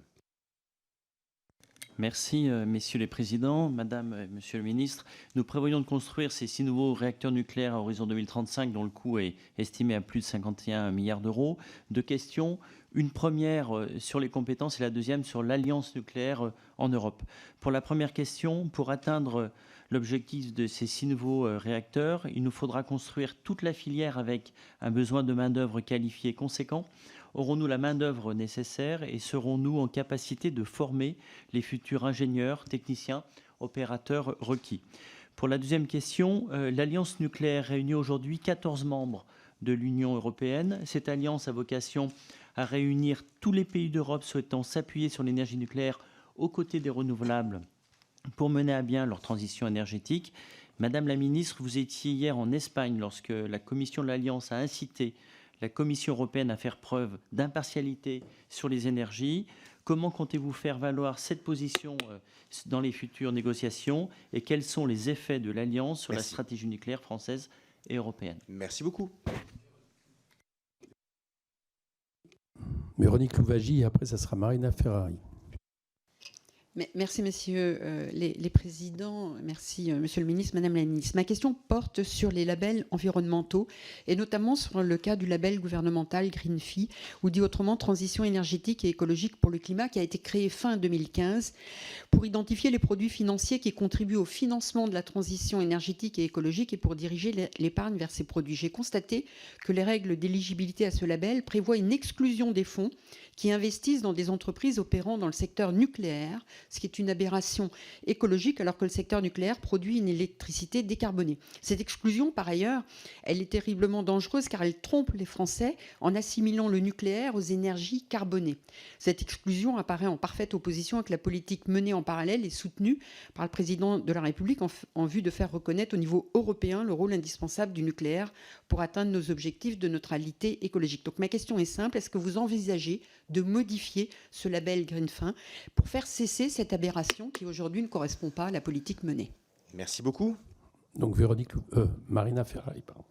Merci, messieurs les présidents, madame, monsieur le ministre. Nous prévoyons de construire ces 6 nouveaux réacteurs nucléaires à horizon 2035, dont le coût est estimé à plus de 51 milliards d'euros. 2 questions. Une première sur les compétences et la deuxième sur l'alliance nucléaire en Europe. Pour la première question, pour atteindre l'objectif de ces 6 nouveaux réacteurs, il nous faudra construire toute la filière avec un besoin de main-d'œuvre qualifiée conséquent. Aurons-nous la main-d'œuvre nécessaire et serons-nous en capacité de former les futurs ingénieurs, techniciens, opérateurs requis? Pour la deuxième question, l'Alliance nucléaire réunit aujourd'hui 14 membres de l'Union européenne. Cette alliance a vocation à réunir tous les pays d'Europe souhaitant s'appuyer sur l'énergie nucléaire aux côtés des renouvelables pour mener à bien leur transition énergétique. Madame la ministre, vous étiez hier en Espagne lorsque la Commission de l'Alliance a incité la Commission européenne à faire preuve d'impartialité sur les énergies. Comment comptez-vous faire valoir cette position dans les futures négociations et quels sont les effets de l'Alliance sur la stratégie nucléaire française et européenne? Merci beaucoup. Véronique Louwagie, et après, ça sera Marina Ferrari. Merci, messieurs les présidents. Merci, monsieur le ministre, madame la ministre. Ma question porte sur les labels environnementaux et notamment sur le cas du label gouvernemental GreenFi, ou dit autrement Transition énergétique et écologique pour le climat, qui a été créé fin 2015 pour identifier les produits financiers qui contribuent au financement de la transition énergétique et écologique et pour diriger l'épargne vers ces produits. J'ai constaté que les règles d'éligibilité à ce label prévoient une exclusion des fonds qui investissent dans des entreprises opérant dans le secteur nucléaire, ce qui est une aberration écologique alors que le secteur nucléaire produit une électricité décarbonée. Cette exclusion, par ailleurs, elle est terriblement dangereuse car elle trompe les Français en assimilant le nucléaire aux énergies carbonées. Cette exclusion apparaît en parfaite opposition avec la politique menée en parallèle et soutenue par le président de la République en vue de faire reconnaître au niveau européen le rôle indispensable du nucléaire pour atteindre nos objectifs de neutralité écologique. Donc ma question est simple, est-ce que vous envisagez de modifier ce label Greenfin pour faire cesser cette aberration qui aujourd'hui ne correspond pas à la politique menée? Merci beaucoup. Donc Marina Ferrari, pardon.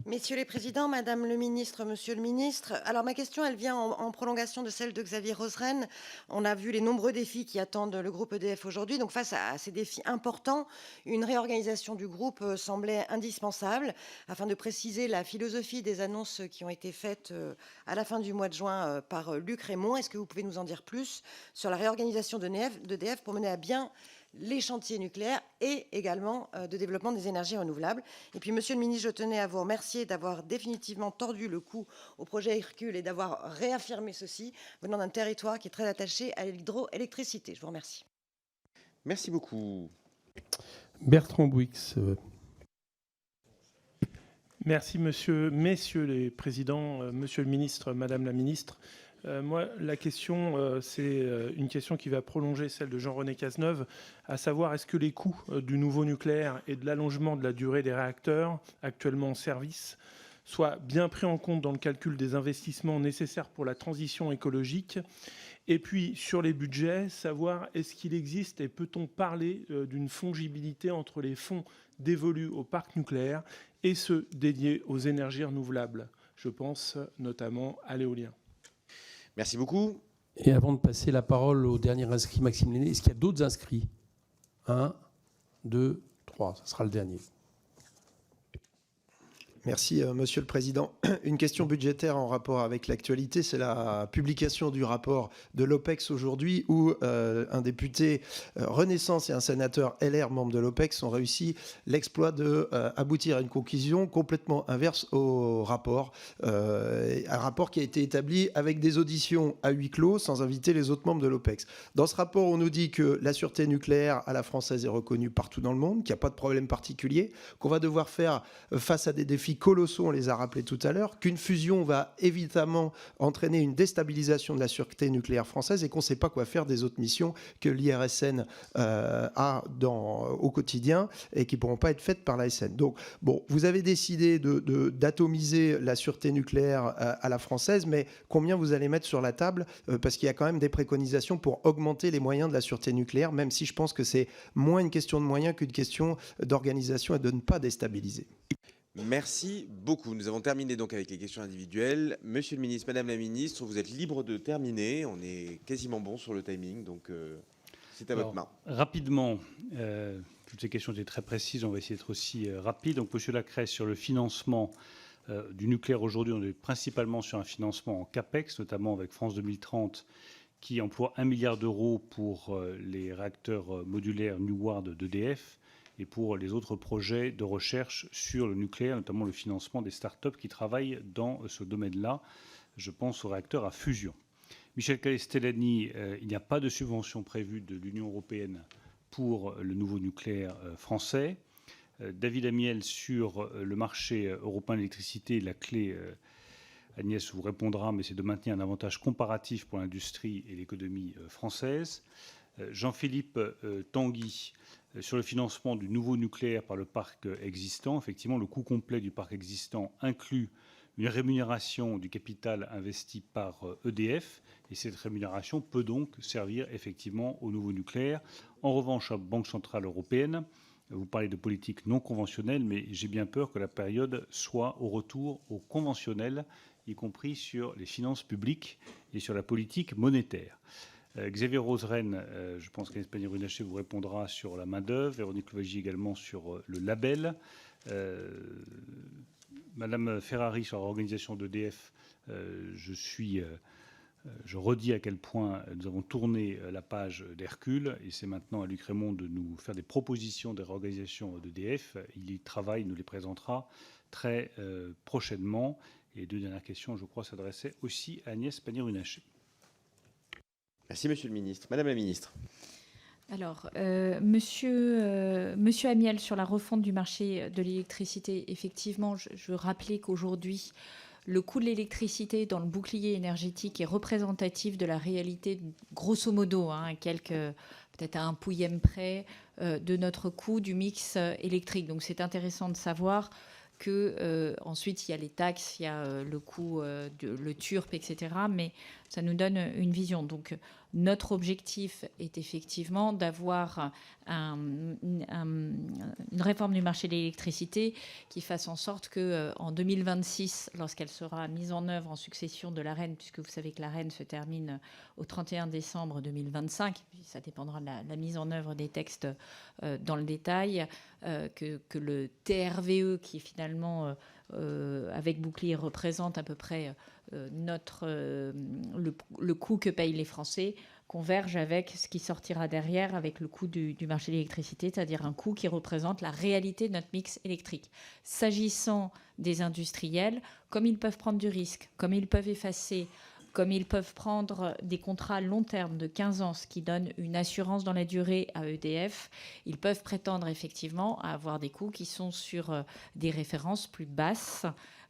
Messieurs les présidents, Madame le ministre, Monsieur le ministre, alors ma question, elle vient en prolongation de celle de Xavier Roseren. On a vu les nombreux défis qui attendent le groupe EDF aujourd'hui. Donc face à ces défis importants, une réorganisation du groupe semblait indispensable afin de préciser la philosophie des annonces qui ont été faites à la fin du mois de juin par Luc Rémont. Est-ce que vous pouvez nous en dire plus sur la réorganisation d'EDF pour mener à bien les chantiers nucléaires et également de développement des énergies renouvelables? Et puis, Monsieur le ministre, je tenais à vous remercier d'avoir définitivement tordu le cou au projet Hercule et d'avoir réaffirmé ceci venant d'un territoire qui est très attaché à l'hydroélectricité. Je vous remercie. Merci beaucoup. Bertrand Bouix. Merci, messieurs les présidents, monsieur le ministre, madame la ministre. Moi, la question, c'est une question qui va prolonger celle de Jean-René Cazeneuve, à savoir est-ce que les coûts du nouveau nucléaire et de l'allongement de la durée des réacteurs actuellement en service soient bien pris en compte dans le calcul des investissements nécessaires pour la transition écologique? Et puis, sur les budgets, savoir est-ce qu'il existe et peut-on parler d'une fongibilité entre les fonds dévolus au parc nucléaire et ceux dédiés aux énergies renouvelables? Je pense notamment à l'éolien. Merci beaucoup. Et avant de passer la parole au dernier inscrit, Maxime Lenné, est-ce qu'il y a d'autres inscrits? 1, 2, 3, ça sera le dernier. Merci, Monsieur le Président. Une question budgétaire en rapport avec l'actualité, c'est la publication du rapport de l'OPEX aujourd'hui où un député Renaissance et un sénateur LR, membre de l'OPEX, ont réussi l'exploit d'aboutir à une conclusion complètement inverse au rapport. Un rapport qui a été établi avec des auditions à huis clos sans inviter les autres membres de l'OPEX. Dans ce rapport, on nous dit que la sûreté nucléaire à la française est reconnue partout dans le monde, qu'il n'y a pas de problème particulier, qu'on va devoir faire face à des défis colossaux, on les a rappelés tout à l'heure, qu'une fusion va évidemment entraîner une déstabilisation de la sûreté nucléaire française et qu'on ne sait pas quoi faire des autres missions que l'IRSN a au quotidien et qui ne pourront pas être faites par l'ASN. Donc, bon, vous avez décidé d'atomiser la sûreté nucléaire à la française, mais combien vous allez mettre sur la table? Parce qu'il y a quand même des préconisations pour augmenter les moyens de la sûreté nucléaire, même si je pense que c'est moins une question de moyens qu'une question d'organisation et de ne pas déstabiliser. Merci beaucoup. Nous avons terminé donc avec les questions individuelles. Monsieur le ministre, madame la ministre, vous êtes libre de terminer. On est quasiment bon sur le timing, donc c'est à votre main. Rapidement, toutes ces questions étaient très précises. On va essayer d'être aussi rapide. Donc, monsieur Lacresse, sur le financement du nucléaire aujourd'hui, on est principalement sur un financement en CAPEX, notamment avec France 2030, qui emploie 1 milliard d'euros pour les réacteurs modulaires Nuward d'EDF et pour les autres projets de recherche sur le nucléaire, notamment le financement des start-up qui travaillent dans ce domaine-là. Je pense aux réacteurs à fusion. Michel Castellani, il n'y a pas de subvention prévue de l'Union européenne pour le nouveau nucléaire français. David Amiel, sur le marché européen de l'électricité, la clé, Agnès vous répondra, mais c'est de maintenir un avantage comparatif pour l'industrie et l'économie française. Jean-Philippe Tanguy, sur le financement du nouveau nucléaire par le parc existant. Effectivement, le coût complet du parc existant inclut une rémunération du capital investi par EDF, et cette rémunération peut donc servir effectivement au nouveau nucléaire. En revanche, à la Banque centrale européenne, vous parlez de politique non conventionnelle, mais j'ai bien peur que la période soit au retour au conventionnel, y compris sur les finances publiques et sur la politique monétaire. Xavier Roseren, je pense qu'Agnès Pannier-Runacher vous répondra sur la main-d'œuvre, Véronique Louwagie également sur le label. Madame Ferrari sur l'organisation d'EDF, je redis à quel point nous avons tourné la page d'Hercule et c'est maintenant à Luc Rémont de nous faire des propositions de réorganisation d'EDF. Il y travaille, il nous les présentera très prochainement. Et deux dernières questions, je crois, s'adressaient aussi à Agnès Pannier-Runacher. Merci, monsieur le ministre. Madame la ministre. Alors, monsieur Amiel, sur la refonte du marché de l'électricité, effectivement, je veux rappeler qu'aujourd'hui, le coût de l'électricité dans le bouclier énergétique est représentatif de la réalité, grosso modo, peut-être à un pouillème près, de notre coût du mix électrique. Donc, c'est intéressant de savoir que ensuite il y a les taxes, il y a le coût le TURP, etc. Mais ça nous donne une vision. Donc notre objectif est effectivement d'avoir une réforme du marché de l'électricité qui fasse en sorte que en 2026, lorsqu'elle sera mise en œuvre en succession de l'ARENH, puisque vous savez que l'ARENH se termine au 31 décembre 2025, puis ça dépendra de la mise en œuvre des textes dans le détail, que le TRVE, qui finalement avec bouclier représente à peu près le coût que payent les Français, converge avec ce qui sortira derrière avec le coût du marché de l'électricité, c'est-à-dire un coût qui représente la réalité de notre mix électrique. S'agissant des industriels, comme ils peuvent prendre du risque, comme ils peuvent effacer, comme ils peuvent prendre des contrats long terme de 15 ans, ce qui donne une assurance dans la durée à EDF, ils peuvent prétendre effectivement à avoir des coûts qui sont sur des références plus basses.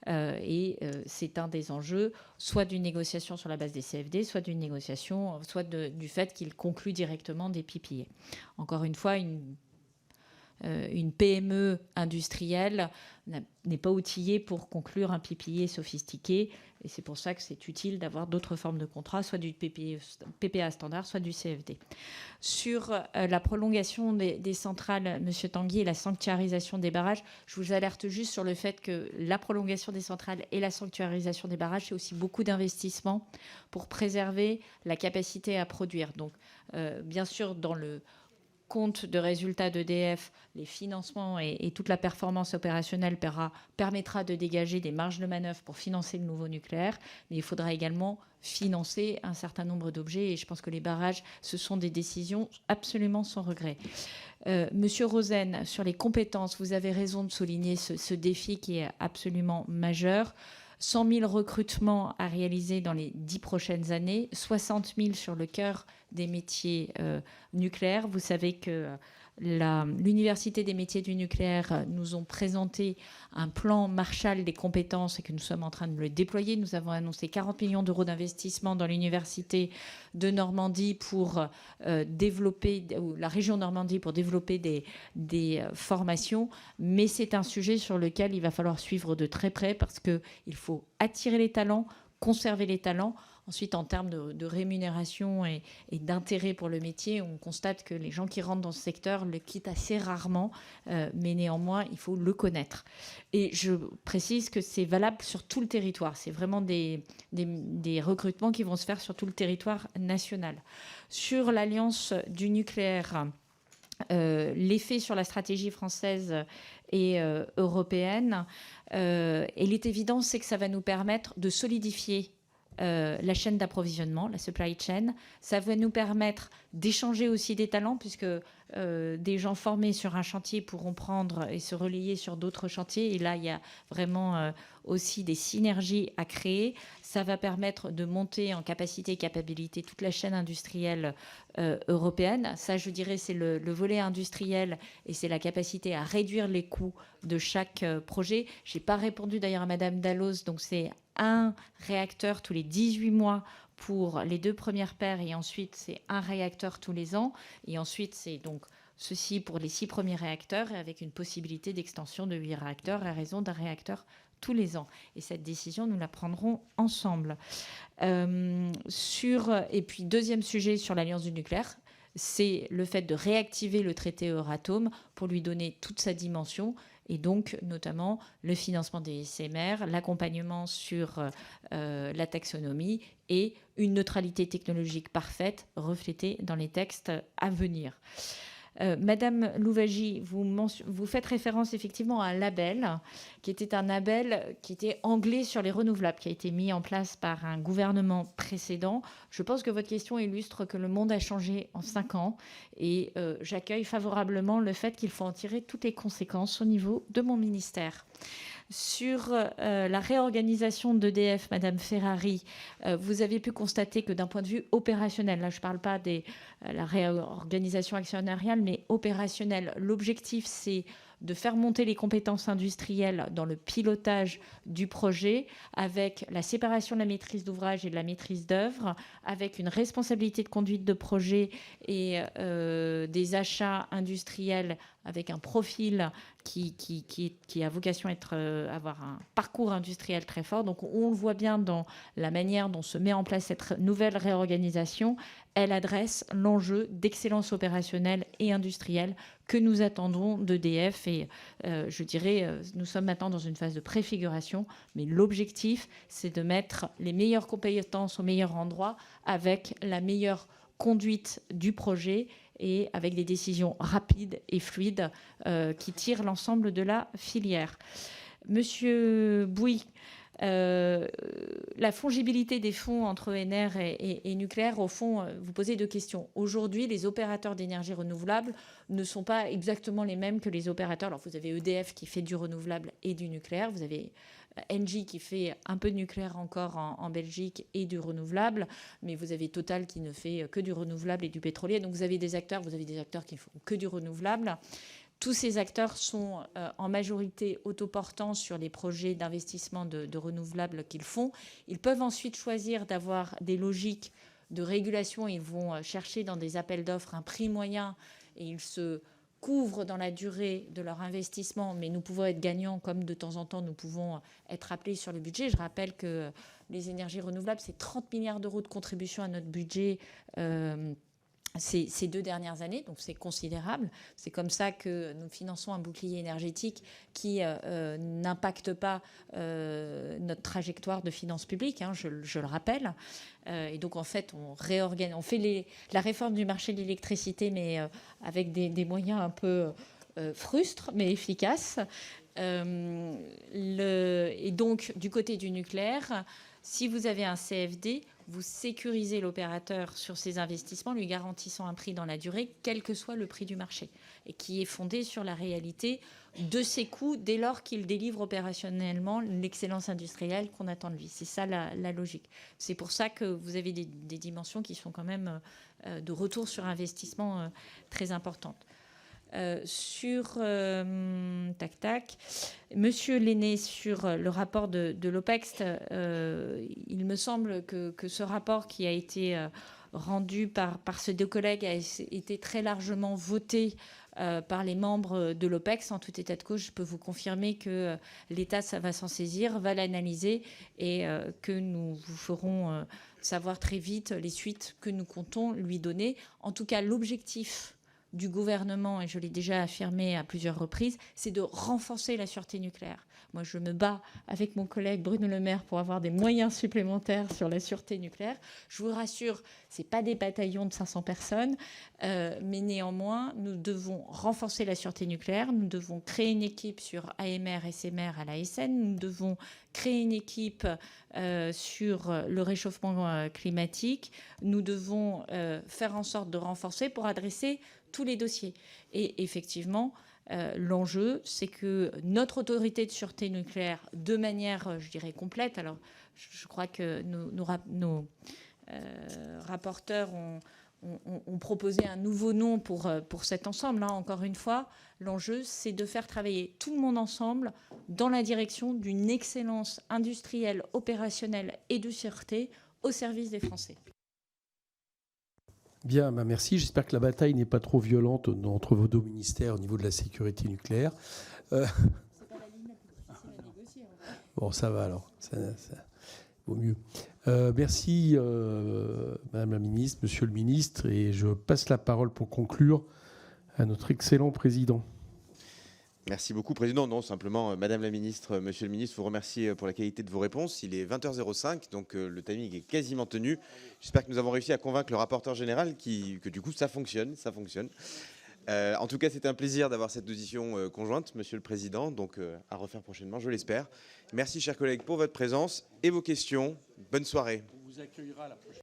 C'est un des enjeux, soit d'une négociation sur la base des CFD, soit d'une négociation, soit du fait qu'ils concluent directement des PPA. Encore une fois, une PME industrielle n'est pas outillée pour conclure un PPA sophistiqué, et c'est pour ça que c'est utile d'avoir d'autres formes de contrats, soit du PPA standard, soit du CFD. Sur la prolongation des centrales, Monsieur Tanguy, et la sanctuarisation des barrages, je vous alerte juste sur le fait que la prolongation des centrales et la sanctuarisation des barrages, c'est aussi beaucoup d'investissements pour préserver la capacité à produire. Donc, bien sûr, dans le compte de résultats d'EDF, les financements et toute la performance opérationnelle permettra de dégager des marges de manœuvre pour financer le nouveau nucléaire, mais il faudra également financer un certain nombre d'objets, et je pense que les barrages, ce sont des décisions absolument sans regret. Monsieur Rosen, sur les compétences, vous avez raison de souligner ce défi qui est absolument majeur. 100 000 recrutements à réaliser dans les 10 prochaines années, 60 000 sur le cœur des métiers nucléaires. Vous savez que l'Université des métiers du nucléaire nous ont présenté un plan Marshall des compétences et que nous sommes en train de le déployer. Nous avons annoncé 40 millions d'euros d'investissement dans l'Université de Normandie pour développer, ou la région Normandie pour développer des formations. Mais c'est un sujet sur lequel il va falloir suivre de très près parce qu'il faut attirer les talents, conserver les talents. Ensuite, en termes de rémunération et d'intérêt pour le métier, on constate que les gens qui rentrent dans ce secteur le quittent assez rarement, mais néanmoins, il faut le connaître. Et je précise que c'est valable sur tout le territoire. C'est vraiment des recrutements qui vont se faire sur tout le territoire national. Sur l'Alliance du nucléaire, l'effet sur la stratégie française et européenne, et il est évident, c'est que ça va nous permettre de solidifier la chaîne d'approvisionnement, la supply chain. Ça va nous permettre d'échanger aussi des talents, puisque des gens formés sur un chantier pourront prendre et se relayer sur d'autres chantiers. Et là, il y a vraiment aussi des synergies à créer. Ça va permettre de monter en capacité et capacité toute la chaîne industrielle européenne. Ça, je dirais, c'est le volet industriel et c'est la capacité à réduire les coûts de chaque projet. Je n'ai pas répondu d'ailleurs à Madame Dalloz, donc c'est un réacteur tous les 18 mois pour les 2 premières paires, et ensuite c'est un réacteur tous les ans, et ensuite c'est donc ceci pour les 6 premiers réacteurs, et avec une possibilité d'extension de 8 réacteurs à raison d'un réacteur tous les ans. Et cette décision, nous la prendrons ensemble. Et puis, deuxième sujet sur l'Alliance du nucléaire, c'est le fait de réactiver le traité Euratom pour lui donner toute sa dimension, et donc notamment le financement des SMR, l'accompagnement sur la taxonomie et une neutralité technologique parfaite reflétée dans les textes à venir. Madame Louwagie, vous faites référence effectivement à un label qui était un label qui était anglais sur les renouvelables, qui a été mis en place par un gouvernement précédent. Je pense que votre question illustre que le monde a changé en 5 ans, et j'accueille favorablement le fait qu'il faut en tirer toutes les conséquences au niveau de mon ministère. Sur la réorganisation d'EDF, Madame Ferrari, vous avez pu constater que d'un point de vue opérationnel, là je ne parle pas de la réorganisation actionnariale, mais opérationnelle, l'objectif c'est de faire monter les compétences industrielles dans le pilotage du projet, avec la séparation de la maîtrise d'ouvrage et de la maîtrise d'œuvre, avec une responsabilité de conduite de projet et des achats industriels avec un profil qui a vocation à avoir un parcours industriel très fort. Donc on le voit bien dans la manière dont se met en place cette nouvelle réorganisation. Elle adresse l'enjeu d'excellence opérationnelle et industrielle que nous attendons d'EDF. Et je dirais, nous sommes maintenant dans une phase de préfiguration, mais l'objectif, c'est de mettre les meilleures compétences au meilleur endroit avec la meilleure conduite du projet et avec des décisions rapides et fluides qui tirent l'ensemble de la filière. Monsieur Bouygues, la fongibilité des fonds entre ENR et nucléaire, au fond, vous posez deux questions. Aujourd'hui, les opérateurs d'énergie renouvelable ne sont pas exactement les mêmes que les opérateurs. Alors, vous avez EDF qui fait du renouvelable et du nucléaire. Vous avez Engie qui fait un peu de nucléaire encore en Belgique et du renouvelable, mais vous avez Total qui ne fait que du renouvelable et du pétrolier. Donc, vous avez des acteurs qui ne font que du renouvelable. Tous ces acteurs sont en majorité autoportants sur les projets d'investissement de renouvelables qu'ils font. Ils peuvent ensuite choisir d'avoir des logiques de régulation. Ils vont chercher dans des appels d'offres un prix moyen et ils se couvrent dans la durée de leur investissement. Mais nous pouvons être gagnants comme de temps en temps nous pouvons être appelés sur le budget. Je rappelle que les énergies renouvelables, c'est 30 milliards d'euros de contribution à notre budget ces 2 dernières années, donc c'est considérable. C'est comme ça que nous finançons un bouclier énergétique qui n'impacte pas notre trajectoire de finances publiques, hein, je le rappelle. Et donc en fait, on fait la réforme du marché de l'électricité, mais avec des moyens un peu frustres, mais efficaces. Et donc du côté du nucléaire, si vous avez un CFD, vous sécurisez l'opérateur sur ses investissements, lui garantissant un prix dans la durée, quel que soit le prix du marché, et qui est fondé sur la réalité de ses coûts dès lors qu'il délivre opérationnellement l'excellence industrielle qu'on attend de lui. C'est ça la logique. C'est pour ça que vous avez des dimensions qui sont quand même de retour sur investissement très importantes. Monsieur Lenné, sur le rapport de l'OPEX, il me semble que ce rapport qui a été rendu par ces 2 collègues a été très largement voté par les membres de l'OPEX. En tout état de cause, je peux vous confirmer que l'État va s'en saisir, va l'analyser et que nous vous ferons savoir très vite les suites que nous comptons lui donner. En tout cas, l'objectif du gouvernement, et je l'ai déjà affirmé à plusieurs reprises, c'est de renforcer la sûreté nucléaire. Moi, je me bats avec mon collègue Bruno Le Maire pour avoir des moyens supplémentaires sur la sûreté nucléaire. Je vous rassure, ce n'est pas des bataillons de 500 personnes, mais néanmoins, nous devons renforcer la sûreté nucléaire, nous devons créer une équipe sur AMR, SMR à l'ASN, nous devons créer une équipe sur le réchauffement climatique, nous devons faire en sorte de renforcer pour adresser tous les dossiers. Et effectivement, l'enjeu, c'est que notre autorité de sûreté nucléaire, de manière, je dirais, complète, alors je crois que nos rapporteurs ont proposé un nouveau nom pour cet ensemble. Hein. Encore une fois, l'enjeu, c'est de faire travailler tout le monde ensemble dans la direction d'une excellence industrielle, opérationnelle et de sûreté au service des Français. Bien, merci. J'espère que la bataille n'est pas trop violente entre vos 2 ministères au niveau de la sécurité nucléaire. Bon, ça va alors. Ça vaut mieux. Merci, Madame la Ministre, Monsieur le Ministre. Et je passe la parole pour conclure à notre excellent Président. Merci beaucoup, Président. Non, simplement, Madame la Ministre, Monsieur le Ministre, vous remercie pour la qualité de vos réponses. Il est 20h05, donc le timing est quasiment tenu. J'espère que nous avons réussi à convaincre le rapporteur général que du coup, ça fonctionne. En tout cas, c'était un plaisir d'avoir cette audition conjointe, Monsieur le Président, donc à refaire prochainement, je l'espère. Merci, chers collègues, pour votre présence et vos questions. Bonne soirée. On vous accueillera la prochaine.